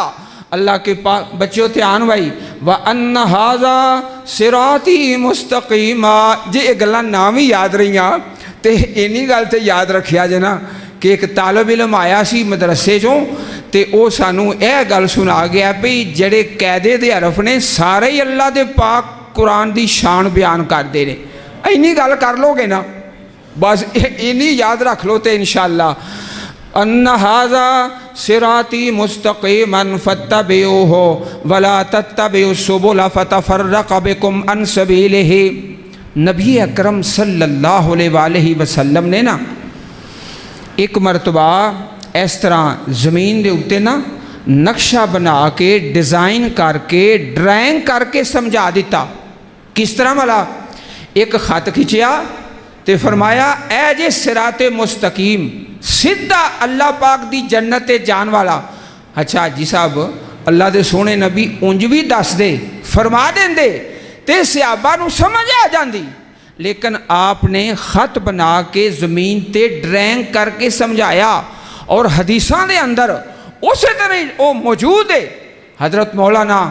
اللہ کے پاک بچوں دھیان بھائی وَأَنَّ هَذَا صِرَاطِي مُسْتَقِيمًا، جی اگلا نام ہی یاد رہی ہیں تے انہی گل تے یاد رکھیا جنا کہ ایک طالب علم آیا سی مدرسے چوں تے او سانو اے گل سنا گیا بھی جڑے قیدے دے حرف نے سارے ہی اللہ دے پاک قرآن دی شان بیان کر دے رہے، اینی گل کر لو گے نا بس اینی یاد رکھ لو تے انشاءاللہ۔ ان ھذا صراطی مستقیما فاتبعوہ ولا تتبعوا السبل فتفرق بکم عن سبیلہ۔ نبی اکرم صلی اللہ علیہ وآلہ وسلم نے نا ایک مرتبہ اس طرح زمین دے اتے نا نقشہ بنا کے ڈیزائن کر کے ڈرائنگ کر کے سمجھا دیتا۔ کس طرح والا؟ ایک خط کھچیا تے فرمایا اے جے صراط مستقیم سدھا اللہ پاک دی جنت جان والا۔ اچھا جی صاحب اللہ دے سونے نبی انج بھی دس دے فرما دیں دے تے صحابہ نو سمجھ آ جاندی، لیکن آپ نے خط بنا کے زمین تے ڈرائنگ کر کے سمجھایا اور حدیثاں دے اندر اسی طرح وہ موجود ہے۔ حضرت مولانا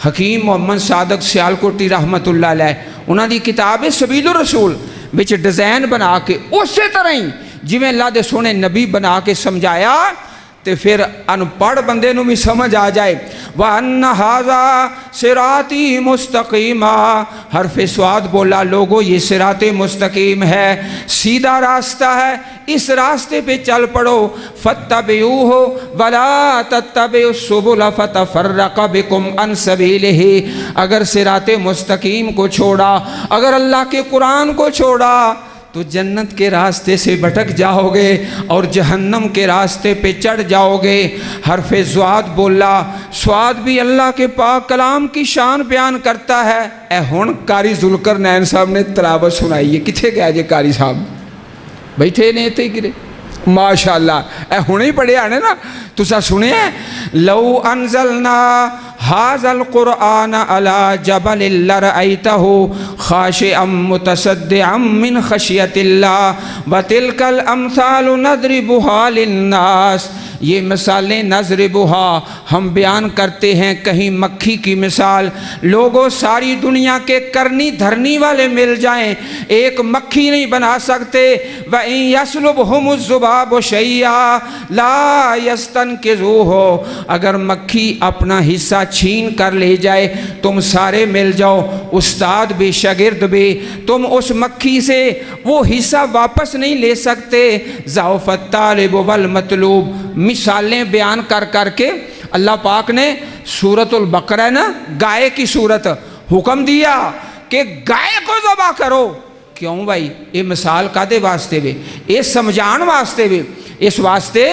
حکیم محمد صادق سیالکوٹی رحمت اللہ علیہ انہاں دی کتاب سبیل الرسول وچ ڈیزائن بنا کے اسی طرح ہی جویں اللہ دے سونے نبی بنا کے سمجھایا تے پھر ان پڑھ بندے نو بھی سمجھ آ جائے۔ وَأَنَّ هَذَا صِرَاطِي مُسْتَقِيمًا، حرف سواد بولا لوگو یہ صراط مستقیم ہے، سیدھا راستہ ہے، اس راستے پہ چل پڑو۔ فَاتَّبِعُوهُ وَلَا تَتَّبِعُوا السُّبُلَ فَتَفَرَّقَ بِكُمْ عَنْ سَبِيلِهِ۔ اگر صراط مستقیم کو چھوڑا، اگر اللہ کے قرآن کو چھوڑا تو جنت کے راستے سے بھٹک جاؤ گے اور جہنم کے راستے پہ چڑھ جاؤ گے۔ حرف سواد بولا، سواد بھی اللہ کے پاک کلام کی شان بیان کرتا ہے۔ اے ہن قاری ذوالقرنین صاحب نے تلاوت سنائی ہے، کتھے گیا جے قاری صاحب؟ بیٹھے نے تے گرے ماشاءاللہ اے ہنے پڑھے آنے نا تسا سنے ہیں لو انزلنا هذا القرآن على جبل لرأيته خاشعا متصدعا من خشية الله وتلك الامثال نضربها للناس۔ یہ مثالیں نضربها ہم بیان کرتے ہیں، کہیں مکھی کی مثال، لوگوں ساری دنیا کے کرنی دھرنی والے مل جائیں ایک مکھی نہیں بنا سکتے۔ وَإِن يَسْلُبْهُمُ الذُّبَابُ شَيْئًا لَا يَسْتَنْقِذُوهُ، اگر مکھی اپنا حصہ چھین کر لے جائے تم سارے مل جاؤ، استاد بھی شاگرد بھی، تم اس مکھی سے وہ حصہ واپس نہیں لے سکتے۔ ضعف الطالب والمطلوب، مثالیں بیان کر کر کے اللہ پاک نے سورۃ البقرہ نا گائے کی صورت حکم دیا کہ گائے کو ذبح کرو۔ کیوں بھائی؟ یہ مثال کادے واسطے بھی، یہ سمجھان واسطے بھی، اس واسطے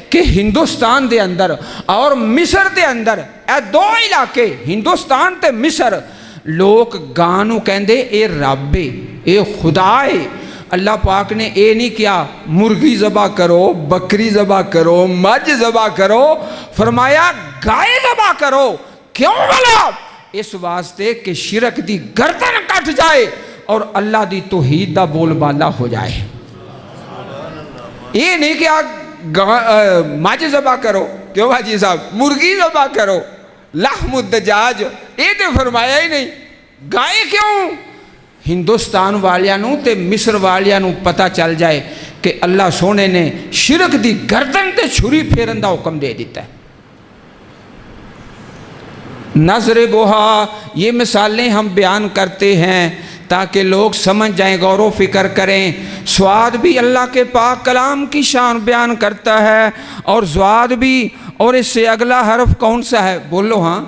کہ ہندوستان دے اندر اور مصر دے اندر اے دو علاقے ہندوستان تے مصر لوگ گانوں کہندے اے رب اے خدا ہے۔ اللہ پاک نے اے نہیں کیا مرغی ذبح کرو، بکری ذبح کرو، مجھ ذبح کرو، فرمایا گائے ذبح کرو۔ کیوں بلا؟ اس واسطے کہ شرک دی گردن کٹ جائے اور اللہ دی توحید دا بول بالا ہو جائے۔ یہ نہیں کیا مجھ ذبح کرو، کیوں حاجی صاحب مرغی ذبح کرو، لحم الدجاج، یہ تو فرمایا ہی نہیں۔ گائے کیوں؟ ہندوستان والیانوں تے مصر والیانوں پتہ چل جائے کہ اللہ سونے نے شرک دی گردن تے چھری پھیرن دا حکم دے دیتا ہے۔ نضربھا، یہ مثالیں ہم بیان کرتے ہیں تاکہ لوگ سمجھ جائیں، غور و فکر کریں۔ سواد بھی اللہ کے پاک کلام کی شان بیان کرتا ہے، اور زواد بھی، اور اس سے اگلا حرف کون سا ہے؟ بولو ہاں،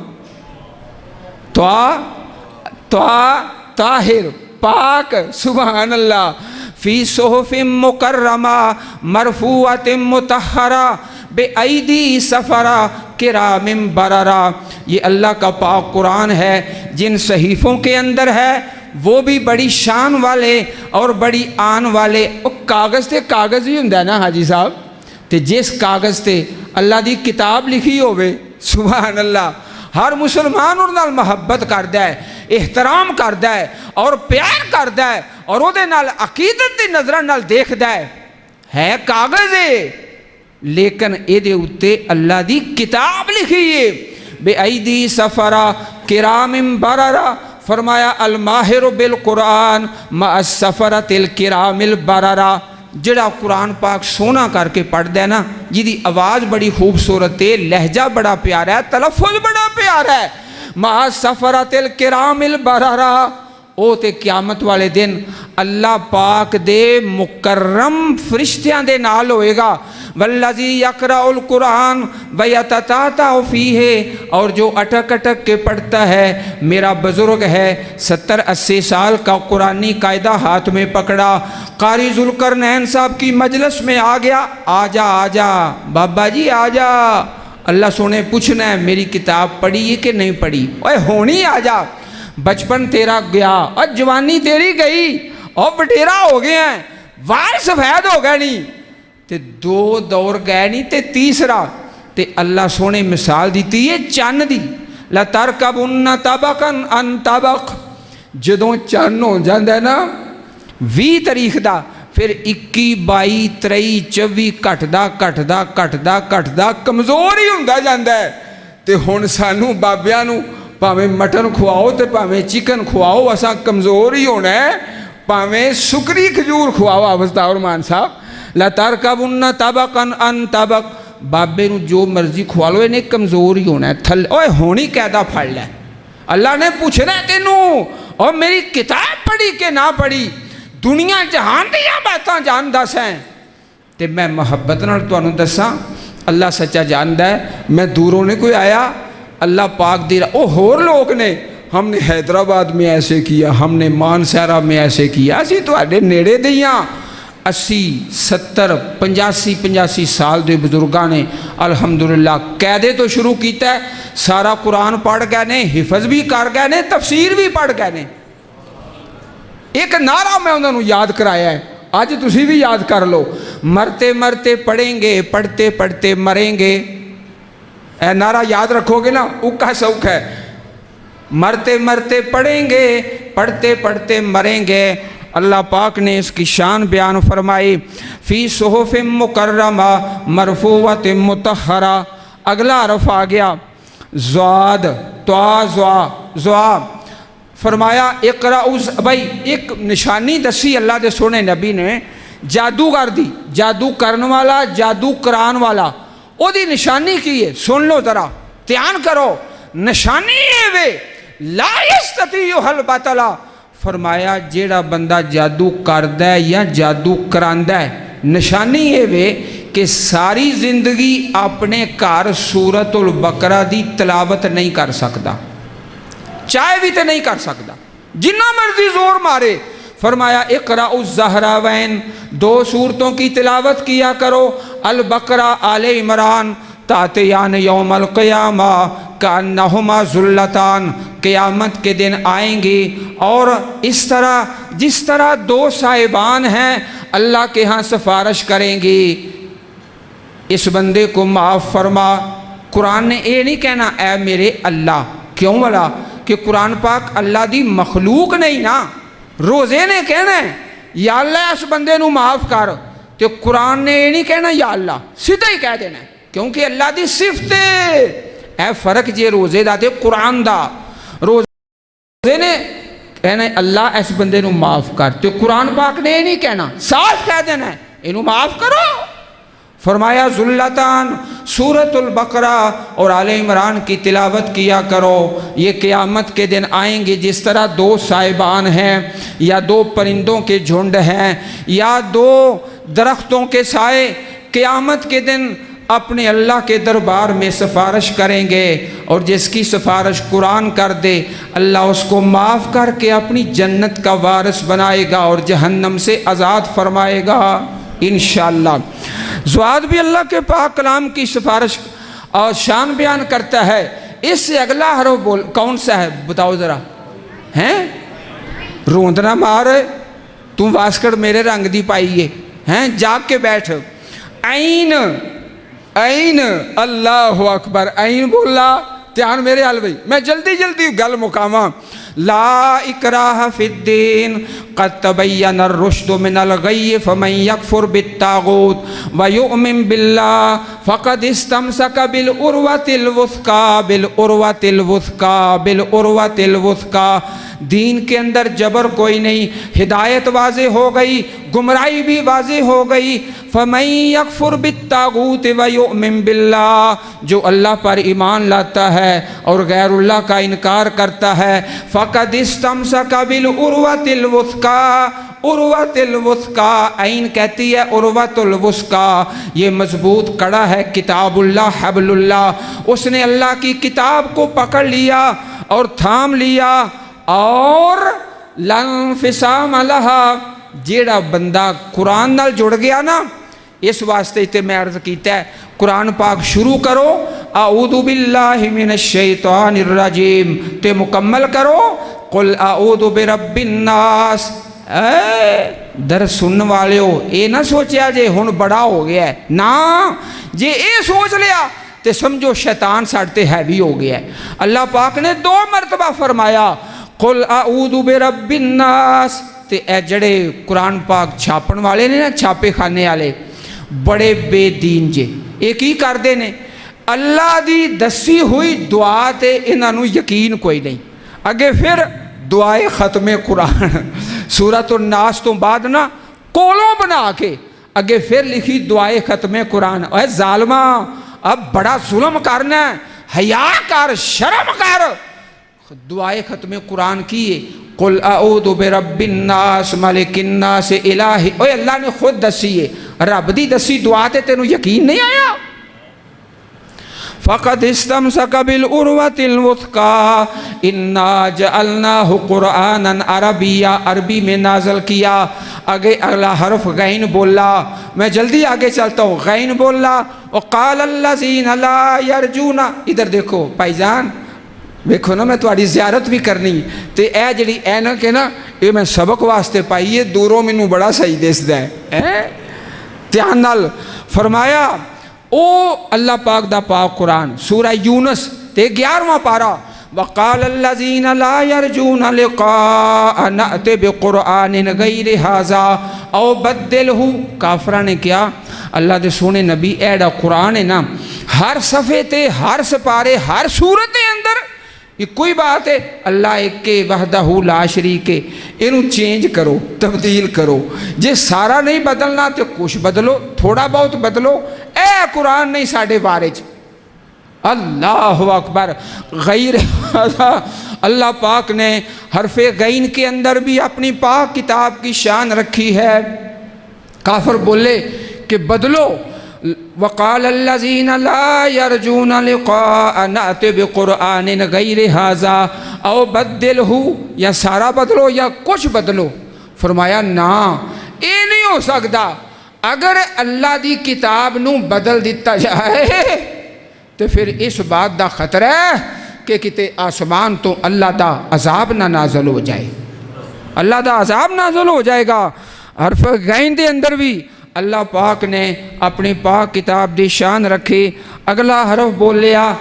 طاہر، پاک، سبحان اللہ۔ فی صحف مکرمہ مرفوعۃ مطہرہ بأیدی سفرہ کرام بررہ، یہ اللہ کا پاک قرآن ہے جن صحیفوں کے اندر ہے، وہ بھی بڑی شان والے اور بڑی آن والے۔ وہ کاغذ تے کاغذ ہی ہوں نا حاجی صاحب، تے جس کاغذ تے اللہ دی کتاب لکھی ہوئے، سبحان اللہ، ہر مسلمان اور نال محبت کردا ہے، احترام کردا ہے اور پیار کردا ہے، اور وہ دے نال عقیدت دی نظرہ نال دیکھدا ہے کاغذ ہے لیکن اے دے اتے اللہ دی کتاب لکھی ہے۔ بے ایدی سفرہ کرام بررہ، فرمایا الماہر بالقرآن مع السفرۃ الکرام البررہ، جڑا قرآن پاک سونا کر کے پڑھ دے نا، جدی آواز بڑی خوبصورت ہے، لہجہ بڑا پیارا ہے، تلفظ بڑا پیارا ہے، مع السفرۃ الکرام البررہ، او تے قیامت والے دن اللہ پاک دے مکرم فرشتیاں دے نال ہوئے گا۔ والذی یقرأ القرآن ویتتعتع فیہ، اور جو اٹک اٹک کے پڑھتا ہے، میرا بزرگ ہے 70-80 سال کا قرآنی قاعدہ ہاتھ میں پکڑا، قاری ذوالقرنین صاحب کی مجلس میں آ گیا، آجا آجا بابا جی آجا، اللہ سونے پوچھنا ہے میری کتاب پڑھی ہے کہ نہیں پڑھی، اوے ہونی آجا، بچپن تیرا گیا اور جوانی تیری گئی اور وڈیرا ہو گیا ہے، وال سفید ہو گئے نہیں تے دو دور گئے نہیں تے تیسرا تے اللہ سونے مثال دیتی ہے چن دی، لَتَرْكَبُنَّ طَبَقًا عَنْ طَبَقٍ، جدوں چن ہو جاندہ ہے نا 20 تاریخ دا، پھر 21 22 23 24 کٹدا کمزور ہی ہوندہ جاندہ ہے، تے ہن سانو بابیاں نو پاویں مٹن کھواؤ تے پاویں چکن کھواؤ، اساں کمزور ہی ہونا ہے، پاویں سکری کھجور کھواؤ۔ آوازدار مان صاحب، لَتَرْكَبُنَّ طَبَقًا عَنْ طَبَقٍ، بابے نو جو مرضی کھوا لو، انہیں کمزور ہی ہونا ہے، تھل اوے ہونی قیدہ پھڑ لے، اللہ نے پوچھنا ہے تینوں، اور میری کتاب پڑھی کہ نہ پڑھی، دنیا جہان دیا باتاں جان دس ہیں، تے میں محبت نال تانوں دساں، اللہ سچا جاندہ ہے، میں دوروں نے کوئی آیا، اللہ پاک دی او ہور لوگ نے، ہم نے حیدرآباد میں ایسے کیا، ہم نے مانسہرہ میں ایسے کیا، اسی تو آڈے نیڑے دیاں 80 70 85 سال دے بزرگاں نے الحمدللہ قیدے تو شروع کیتا ہے، سارا قرآن پڑھ گئے نے، حفظ بھی کر گئے نے، تفسیر بھی پڑھ گئے نے۔ ایک نعرہ میں انہوں نے یاد کرایا ہے، آج تسی بھی یاد کر لو، مرتے مرتے پڑھیں گے، پڑھتے پڑھتے مریں گے، اے نعرہ یاد رکھو گے نا، اوکا سوکھ ہے، مرتے مرتے پڑھیں گے، پڑھتے پڑھتے مریں گے۔ اللہ پاک نے اس کی شان بیان فرمائی، فی صحف مکرمہ مرفوعۃ مطہرہ، اگلا حرف آ گیا زواد، زوا، فرمایا اقرأ، بھائی ایک نشانی دسی اللہ دے سونے نبی نے، جادوگر دی، جادو کرن والا، جادو کران والا، او دی نشانی کی ہے، سن لو ذرا دھیان کرو، نشانی ہے وے لا یستطیع الباطل، فرمایا جیڑا بندہ جادو کردہ ہے یا جادو کراندہ ہے، نشانی ہے وے کہ ساری زندگی اپنے کار سورۃ البقرہ دی تلاوت نہیں کر سکتا، چاہے بھی تے نہیں کر سکتا، جنہ مرضی زور مارے، فرمایا اقرأ الزہراوین، 2 سورتوں کی تلاوت کیا کرو، البقرہ آل عمران، تاتیان یوم القیامہ کانہما ذلتان، قیامت کے دن آئیں گی، اور اس طرح جس طرح 2 صاحبان ہیں اللہ کے ہاں سفارش کریں گی، اس بندے کو معاف فرما۔ قرآن نے یہ نہیں کہنا اے میرے اللہ، کیوں والا کہ قرآن پاک اللہ دی مخلوق نہیں نا، روزے نے کہنا ہے یا اللہ اس بندے نو معاف کر، تو قرآن نے یہ نہیں کہنا یا اللہ، سیدھا ہی کہہ دینا ہے کیونکہ اللہ دی صفت ہے، اے فرق جے روزے دا تے قرآن دا، روزے نے کہنا ہے اللہ اس بندے نو معاف کر، تو قرآن پاک نے یہ نہیں کہنا، صاف کہہ دینا ہے انہوں معاف کرو، فرمایا ذلتان سورۃ البقرہ اور آل عمران کی تلاوت کیا کرو، یہ قیامت کے دن آئیں گے جس طرح دو سائبان ہیں یا دو پرندوں کے جھنڈ ہیں یا دو درختوں کے سائے، قیامت کے دن اپنے اللہ کے دربار میں سفارش کریں گے، اور جس کی سفارش قرآن کر دے اللہ اس کو معاف کر کے اپنی جنت کا وارث بنائے گا اور جہنم سے آزاد فرمائے گا انشاءاللہ۔ زواد بھی اللہ کے پاک کلام کی سفارش اور شان بیان کرتا ہے۔ اس سے اگلا حرف کون سا ہے بتاؤ ذرا؟ ہیں روندنا مار تم واسکڑ میرے رنگ دی پائیے، ہیں جاگ کے بیٹھ۔ عین، عین، اللہ اکبر، عین بولا دھیان میرے حال بھائی، میں جلدی گل مکاواں۔ لا اکراہ فی الدین قد تبین الرشد من الغی فمن یکفر بالطاغوت ویؤمن باللہ فقد استمسک بالعروۃ الوثقی بالعروۃ الوثقی بالعروۃ الوثقی۔ دین کے اندر جبر کوئی نہیں، ہدایت واضح ہو گئی، گمراہی بھی واضح ہو گئی۔ فمن یکفر بالطاغوت ویؤمن باللہ، جو اللہ پر ایمان لاتا ہے اور غیر اللہ کا انکار کرتا ہے، فقد استمسک بالعروۃ الوثقی، عروۃ الوثقی، عین کہتی ہے عروۃ الوثقی، یہ مضبوط کڑا ہے کتاب اللہ حبل اللہ، اس نے اللہ کی کتاب کو پکڑ لیا اور تھام لیا، اور لا انفصام لہا، جیڑا بندہ قرآن نال جڑ گیا نا، اس واسطے تے میں عرض کیتا ہے قرآن پاک شروع کرو اعوذ باللہ من الشیطان الرجیم تے مکمل کرو قل اعوذ برب الناس۔ در سنن والے ہو اے نہ سوچیا جے ہن بڑا ہو گیا ہے، نا جے اے سوچ لیا تے سمجھو شیطان ساڑھتے ہیوی ہو گیا ہے۔ اللہ پاک نے 2 مرتبہ فرمایا قل اعوذ برب الناس، تے اے جڑے قرآن پاک چھاپن والے نے نا، چھاپے خانے والے بڑے بے دین جے، ایک ہی کر دے نے اللہ دی دسی ہوئی دعا تے انہاں نوں یقین کوئی نہیں۔ اگے پھر دعائے ختم قرآن سورۃ الناس تو بعد نا کولوں بنا کے اگے پھر لکھی دعائے ختم قرآن۔ اے ظالمہ اب بڑا ظلم کرنا ہے، حیا کر، شرم کر۔ دعائے ختم قرآن کیے قل اعوذ برب الناس ملک الناس الہ، اوے اللہ نے خود دسی ہے، رب دی دسی دعا تے تینوں یقین نہیں آیا؟ فقد استمسک بالعروۃ الوثقی انا جعلناہ قرآنا عربیا، عربی میں نازل کیا۔ آگے اگلا حرف غین بولا، میں جلدی آگے چلتا ہوں، غین بولا وقال الذین لا یرجون، ادھر دیکھو بھائی جان دیکھو نا، میں تھوڑی زیارت بھی کرنی تے اے جڑی اینک ہے نا، یہ میں سبق واسطے پائی ہے، دوروں مینوں بڑا صحیح دسدا ہے۔ دھیان نال فرمایا او اللہ پاک دا پاک قرآن سورہ یونس تے 11واں پارہ وقال الذین لا یرجون لقاء نأت بقرآن غیر ھذا او بدلہ، کافرہ نے کیا اللہ دے سونے نبی ایڈا قرآن ہے نا، ہر صفحے تے ہر سپارے ہر سورت اندر یہ کوئی بات ہے اللہ ایک کے وحدہ لا شریک ہے، انہوں چینج کرو، تبدیل کرو، جے سارا نہیں بدلنا تو کچھ بدلو، تھوڑا بہت بدلو، اے قرآن نہیں ساڑھے بارج۔ اللہ اکبر۔ غیر اللہ پاک نے حرف غین کے اندر بھی اپنی پاک کتاب کی شان رکھی ہے۔ کافر بولے کہ بدلو، وقال الذین لا یرجون لقاء نأت بقرآن غیر ھذا او بدلہ، یا سارا بدلو یا کچھ بدلو۔ فرمایا نا یہ نہیں ہو سکتا، اگر اللہ دی کتاب نو بدل دیتا جائے تو پھر اس بات دا خطرہ ہے کہ کتے آسمان تو اللہ دا عذاب نہ نازل ہو جائے، اللہ دا عذاب نازل ہو جائے گا۔ حرف غین دے اندر بھی اللہ پاک نے اپنی پاک کتاب دی شان رکھی۔ اگلا حرف بولیا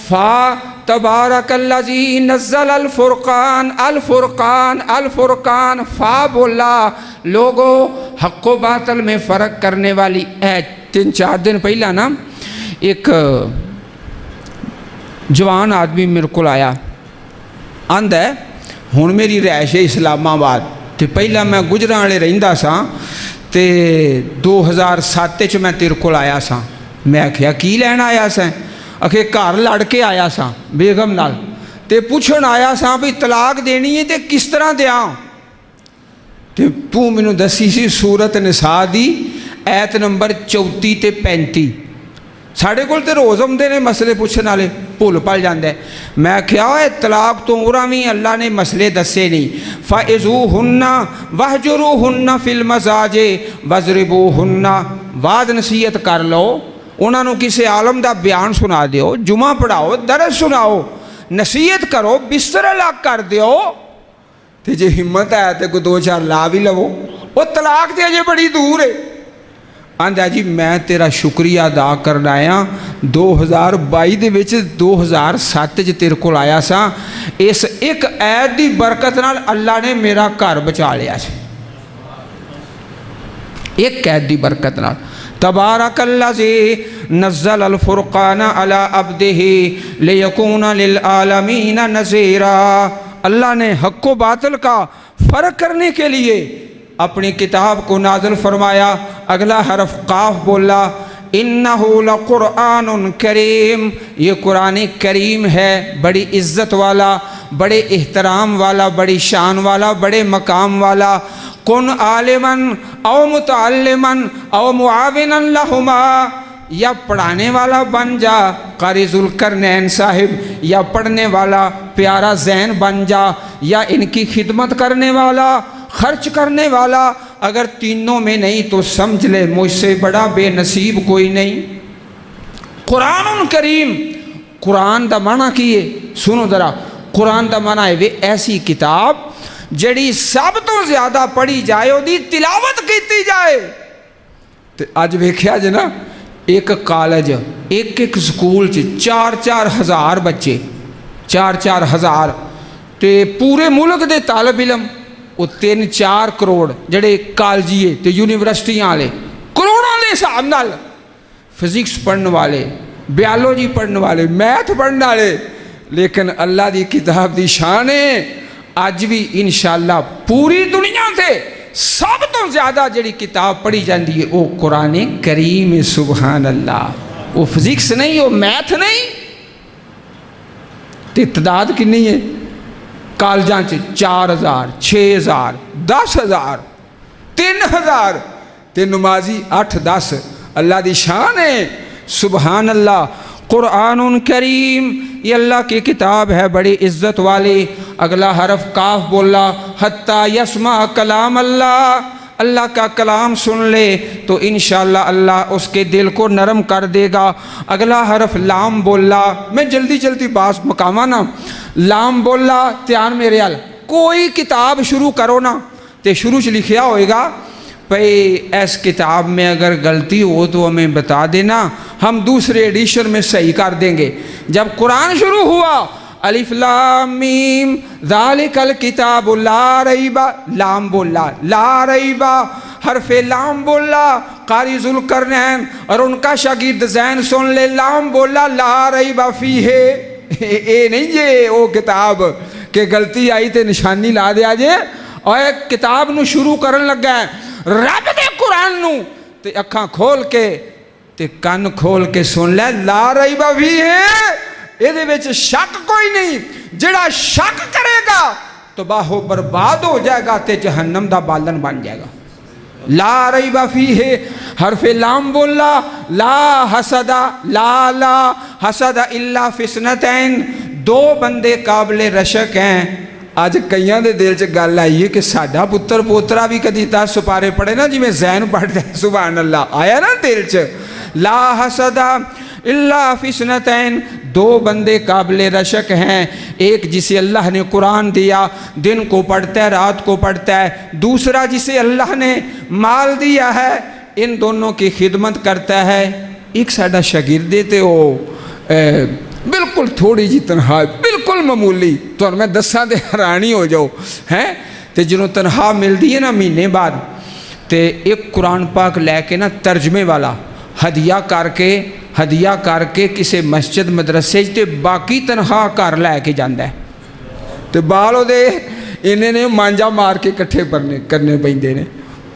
فا، تبارک الذی نزل الفرقان، الفرقان الفرقان، فا بولا۔ لوگو حق و باطل میں فرق کرنے والی 3-4 دن پہلا نا ایک جوان آدمی میرے کو آیا، آندا ہے ہن میری رہائش ہے اسلام آباد تے پہلا میں گجراں والے رہندا سا تے 2007 ਚ میں تیرے کول آیا سا. میں آخیا کی لین آیا سا؟ آخے گھر لڑ کے آیا سا بیگم نال تے پوچھن آیا سا بھی طلاق دینی ہے تے کس طرح دیاں. تے تو مینوں دسی سی سورت نساء دی ایت نمبر 34 تے 35. ساڑھے کول تے روز آمدے نے مسئلے پوچھن والے، بھول پل جاندا ہے. میں کیا ہے طلاق تو اورا بھی اللہ نے مسئلے دسے نہیں. فَإِذُوهُنَّ وَاهْجُرُوهُنَّ فِي الْمَضَاجِعِ وَاضْرِبُوهُنَّ. بعد نصیحت کر لو، انہوں نے کسی عالم دا بیان سنا دیو، جمعہ پڑھاؤ، درس سناؤ، نصیحت کرو، بستر الگ کر دیو. تے جے ہمت ہے تے کوئی 2-4 لا بھی لو. وہ طلاق تے اجے بڑی دور ہے. آندا جی میں تیرا شکریہ ادا کرنا آیا 2022 دے وچ 2007 چ تیرے کول آیا سا. اس ایک ایت دی برکت نال اللہ نے میرا گھر بچا لیا سی. ایک ایت دی برکت نال. تبارک الذی نزل الفرقان علی عبدہ لیکون للعالمین نذیرا. اللہ نے حق و باطل کا فرق کرنے کے لیے اپنی کتاب کو نازل فرمایا. اگلا حرف قاف بولا. انہ لقرآن کریم. یہ قرآن کریم ہے، بڑی عزت والا، بڑے احترام والا، بڑی شان والا، بڑے مقام والا. کن عالمن او متعلمن او معاونن لہما. یا پڑھانے والا بن جا قاری ذوالقرنین صاحب، یا پڑھنے والا پیارا ذہن بن جا، یا ان کی خدمت کرنے والا، خرچ کرنے والا. اگر تینوں میں نہیں تو سمجھ لے مجھ سے بڑا بے نصیب کوئی نہیں. قرآن کریم. قرآن دا معنی کی ہے؟ سنو ذرا. قرآن دا معنی ہے وہ ایسی کتاب جڑی سب تو زیادہ پڑھی جائے دی تلاوت کیتی جائے. تے اج ویکھیا جے نا ایک کالج ایک سکول 4-4 ہزار بچے، 4-4 ہزار تے پورے ملک دے طالب علم وہ 3-4 کروڑ جڑے کالجیے تے یونیورسٹیاں والے کروڑوں دے حساب نال فزکس پڑھنے والے، بیالوجی پڑھنے والے، میتھ پڑھنے والے. لیکن اللہ دی کتاب دی شان ہے اج بھی انشاءاللہ پوری دنیا تے سب تو زیادہ جڑی کتاب پڑھی جاندی ہے وہ قرآن کریم. سبحان اللہ. وہ فزکس نہیں، وہ میتھ نہیں. تے تعداد کنی ہے کالجاں 4,000 6,000 10,000 3,000 تے نمازی 8-10. اللہ دی شان ہے. سبحان اللہ. قرآن کریم یہ اللہ کی کتاب ہے بڑی عزت والی. اگلا حرف کاف بولا. حتیٰ یسمع کلام اللہ. اللہ کا کلام سن لے تو انشاءاللہ اللہ اس کے دل کو نرم کر دے گا. اگلا حرف لام بولا. میں جلدی بات مکاواں نا. لام بولا. دھیان میرے حال. کوئی کتاب شروع کرو نا تے شروع چ لکھیا ہوئے گا بھئی اس کتاب میں اگر غلطی ہو تو ہمیں بتا دینا، ہم دوسرے ایڈیشن میں صحیح کر دیں گے. جب قرآن شروع ہوا الف لام میم ذالک الکتاب لا ریب. لام بولا. لا ریب. حرف لام بولا. قاری ذوالقرنین اور ان کا شاگرد زین سن لے. لام بولا. لا ریب فیہ. اے نہیں یہ وہ کتاب کہ غلطی آئی تے نشانی لا دیا جے. اور ایک کتاب نو شروع کرن لگا ہے رب دے قرآن نو تے اکھاں کھول کے تے کان کھول کے سن لے. لا ریب فیہ. یہ وچ شک کوئی نہیں. جڑا شک کرے گا تباہ و برباد ہو جائے گا تے جہنم دا بالن بن جائے گا. لا ریب فیہ. حرف لام بولا. لا حسد. لا حسد الا فی اثنتین. 2 بندے قابل رشک ہیں. آج کئیاں دے دل چ گل آئی ہے کہ ساڈا پتر پوترا بھی کدی 10 سپارے پڑھے نا جی میں زین پڑھتا ہے. سبحان اللہ. آیا نا دل چ. لا حسد الا فی اثنتین. 2 بندے قابل رشک ہیں. ایک جسے اللہ نے قرآن دیا دن کو پڑھتا ہے رات کو پڑھتا ہے. دوسرا جسے اللہ نے مال دیا ہے ان دونوں کی خدمت کرتا ہے. ایک ساڈا شاگرد تے وہ بالکل تھوڑی جی تنخواہ بالکل معمولی تو میں دساں تے حیرانی ہو جاؤ ہیں. تے جنہوں تنخواہ ملتی ہے نا مہینے بعد تے ایک قرآن پاک لے کے نا ترجمے والا ہدیہ کر کے کسی مسجد مدرسے تے باقی تنخواہ گھر لے کے جاندا ہے. تے بالو دے انہیں نے مانجا مار کے کٹھے کرنے پیندے نے.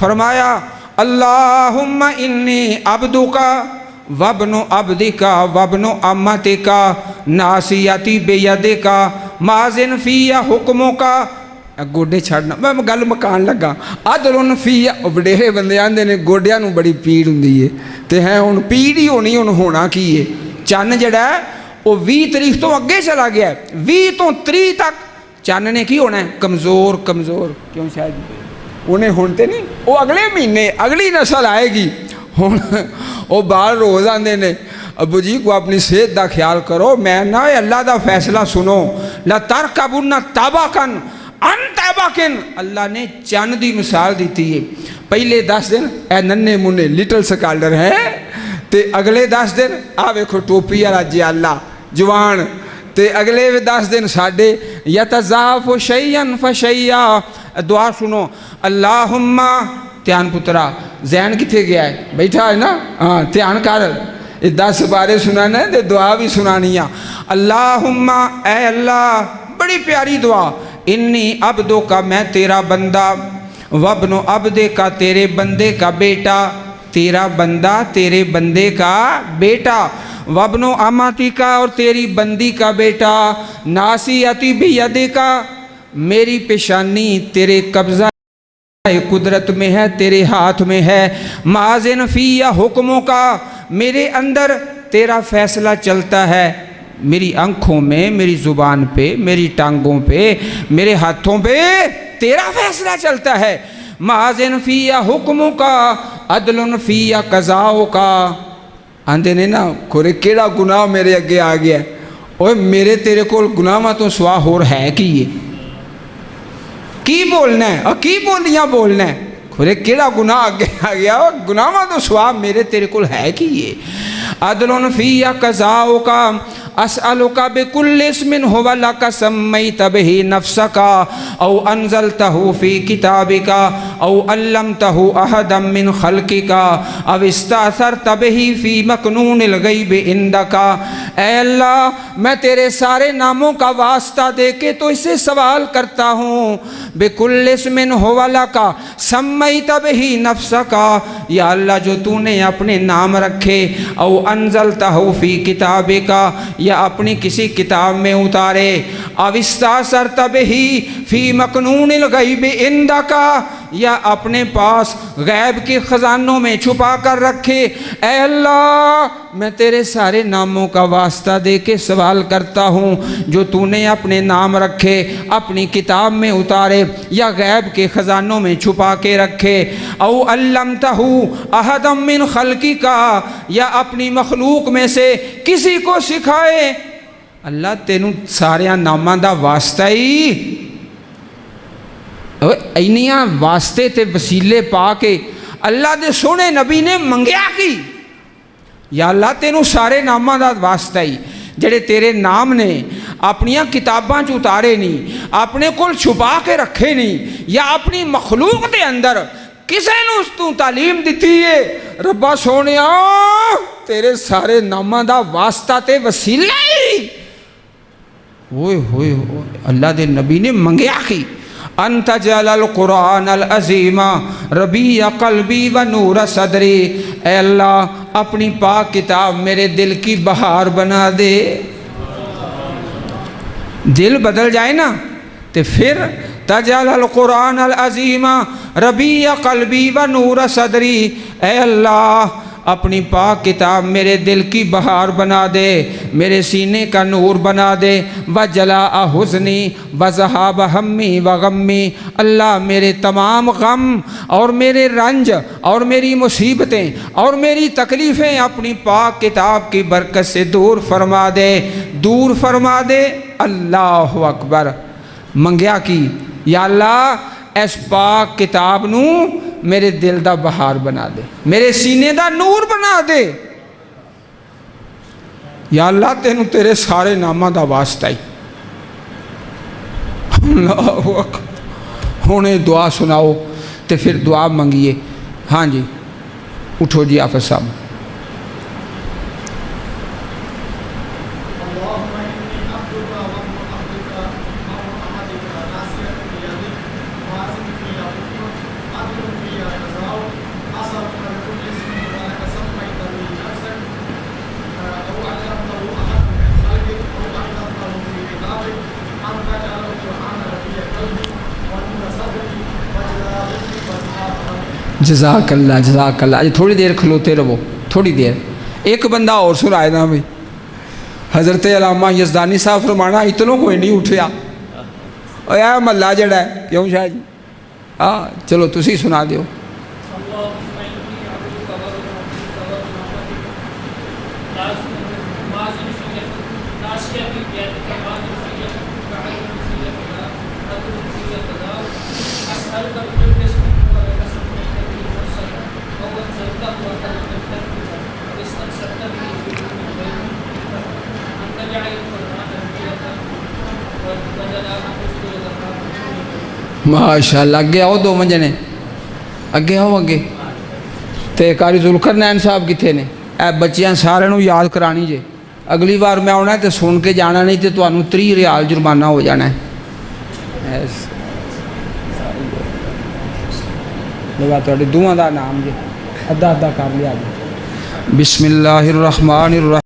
فرمایا اللہم انی عبدکا وابن عبدکا وابن امتکا ناسیتی بیدکا مازن فی حکمکا. گوڈے چھڑنا میں گل مکان لگا. عدل فی وڈیرے بندے آندے نے گوڈیاں نو بڑی پیڑ ہوندی ہے تے ہے ہن پیڑ ہی ہونی. ہن ہونا کی ہے چن جڑا ہے وہ 20 تاریخ تو اگے چلا گیا ہے. 20 تو 30 تک چن نے کی ہونا ہے کمزور کمزور. کیوں شاید انہیں ہن تے نہیں وہ اگلے مہینے اگلی نسل آئے گی. ہن وہ بال روز آندے نے ابو جی کو اپنی صحت دا خیال کرو. میں نہ اللہ دا فیصلہ سنو. لَتَرْكَبُنَّ طَبَقًا عَنْ طَبَقٍ. اللہ نے چند دی مثال دیتی ہے. پہلے 10 دن اے ننے منے لٹل سکالر ہے تے اگلے 10 دن آ ویکھو ٹوپی والا جی اللہ جوان تے اگلے 10 دن ساڈے یتضاعف شیئا فشیئا. دعا سنو اللہم دھیان پترا ذہن کتنے گیا ہے بیٹھا ہے نا ہاں دھیان کر 10 بارے سنانا ہے تے دعا بھی سنانی ہے. اللہم اے اللہ بڑی پیاری دعا. انی عبدو کا میں تیرا بندہ وابن عبدے کا تیرے بندے کا بیٹا. تیرا بندہ تیرے بندے کا بیٹا. وابن امتی کا اور تیری بندی کا بیٹا. ناسیتی بیدے کا میری پیشانی تیرے قبضہ قدرت میں ہے تیرے ہاتھ میں ہے. مازن فی یا حکموں کا میرے اندر تیرا فیصلہ چلتا ہے. میری آنکھوں میں میری زبان پہ میری ٹانگوں پہ میرے ہاتھوں پہ تیرا فیصلہ چلتا ہے. مازن فی یا حکموں کا عدل فی یا قضاؤں کا. آندے نے نا کھورے کیڑا گناہ میرے اگے آ گیا ہے. اوہ میرے تیرے کول گناہ تو سوا ہور ہے کی بولنا ہے اور کی بولیاں بولنا ہے. کھورے کیڑا گناہ آگے آ گیا گناہ تو سوا میرے تیرے کول ہے کی یہ. عدل فی یا قضاؤں کا اسألک بکل اسم هو لک سمیت به نفسک او انزلتہ فی کتابک او علمتہ احدا من خلقک او استاثرت به فی مکنون الغیب عندک. اے اللہ میں تیرے سارے ناموں کا واسطہ دے کے تو اسے سوال کرتا ہوں. بکل اسم هو لک سمیت به نفسک یا اللہ جو تو نے اپنے نام رکھے. او انزلتہ فی کتابک یا اپنی کسی کتاب میں اتارے. اوستاثرت بہ فی مکنون الغیب عندک یا اپنے پاس غیب کے خزانوں میں چھپا کر رکھے. اے اللہ میں تیرے سارے ناموں کا واسطہ دے کے سوال کرتا ہوں جو تو نے اپنے نام رکھے اپنی کتاب میں اتارے یا غیب کے خزانوں میں چھپا کے رکھے. او علمتہ احدا من خلقک یا اپنی مخلوق میں سے کسی کو سکھائے. اللہ تینوں سارے ناماں دا واسطہ ہی اینیاں واسطے تے وسیلے پا کے اللہ دے سونے نبی نے منگیا کی. یا اللہ تینوں سارے ناماں دا واسطہ ہی جڑے تیرے نام نے اپنیاں کتاباں چ اتارے نہیں اپنے کول چھپا کے رکھے نہیں یا اپنی مخلوق دے اندر کسے نو اس تو تعلیم دیتی ہے. ربا سونیا تیرے سارے ناماں دا واسطہ تے وسیلہ ہی ہوئے ہوئے اللہ دے نبی نے منگیا کی. انت جعل القرآن العظیم ربیع قلبی و نور صدری. اے اللہ اپنی پاک کتاب میرے دل کی بہار بنا دے. دل بدل جائے نا تو پھر تجعل القرآن العظیم ربیع قلبی و نور صدری. اے اللہ اپنی پاک کتاب میرے دل کی بہار بنا دے میرے سینے کا نور بنا دے. وجلاء حزنی وذہاب ہمی وغمی. اللہ میرے تمام غم اور میرے رنج اور میری مصیبتیں اور میری تکلیفیں اپنی پاک کتاب کی برکت سے دور فرما دے دور فرما دے. اللہ اکبر. منگیا کی یا اللہ اس پاک کتاب نو میرے دل دا بہار بنا دے میرے سینے دا نور بنا دے. یا اللہ تینوں تیرے سارے نامہ دا واسطہ ہی. اللہ اکبر. ہونے دعا سناؤ تے پھر دعا منگیے. ہاں جی اٹھو جی آفت صاحب. جزاک اللہ جزاک اللہ. اج تھوڑی دیر کھلوتے رہو, تھوڑی دیر. ایک بندہ اور سنائے نا بھائی. حضرت علامہ یزدانی صاحب فرمانا اتنوں کوئی نہیں اٹھیا اے محلہ جڑا ہے, کیوں شاہ جی؟ ہاں چلو تسی سنا دیو. ماشاء اللہ. اگے آؤ دو منجنے, اگے آؤ اگے. تے قاری ذوالقرنین صاحب کتنے نے؟ اے بچیاں سارے نو یاد کرانی جے. اگلی بار میں آنا ہے تو سن کے جانا, نہیں تو تمہیں 30 ریال جرمانہ ہو جانا ہے. لگا تھوڑی دعا دا نام جے, ادھا ادھا کر لیا جی. بسم اللہ الرحمن الرحیم.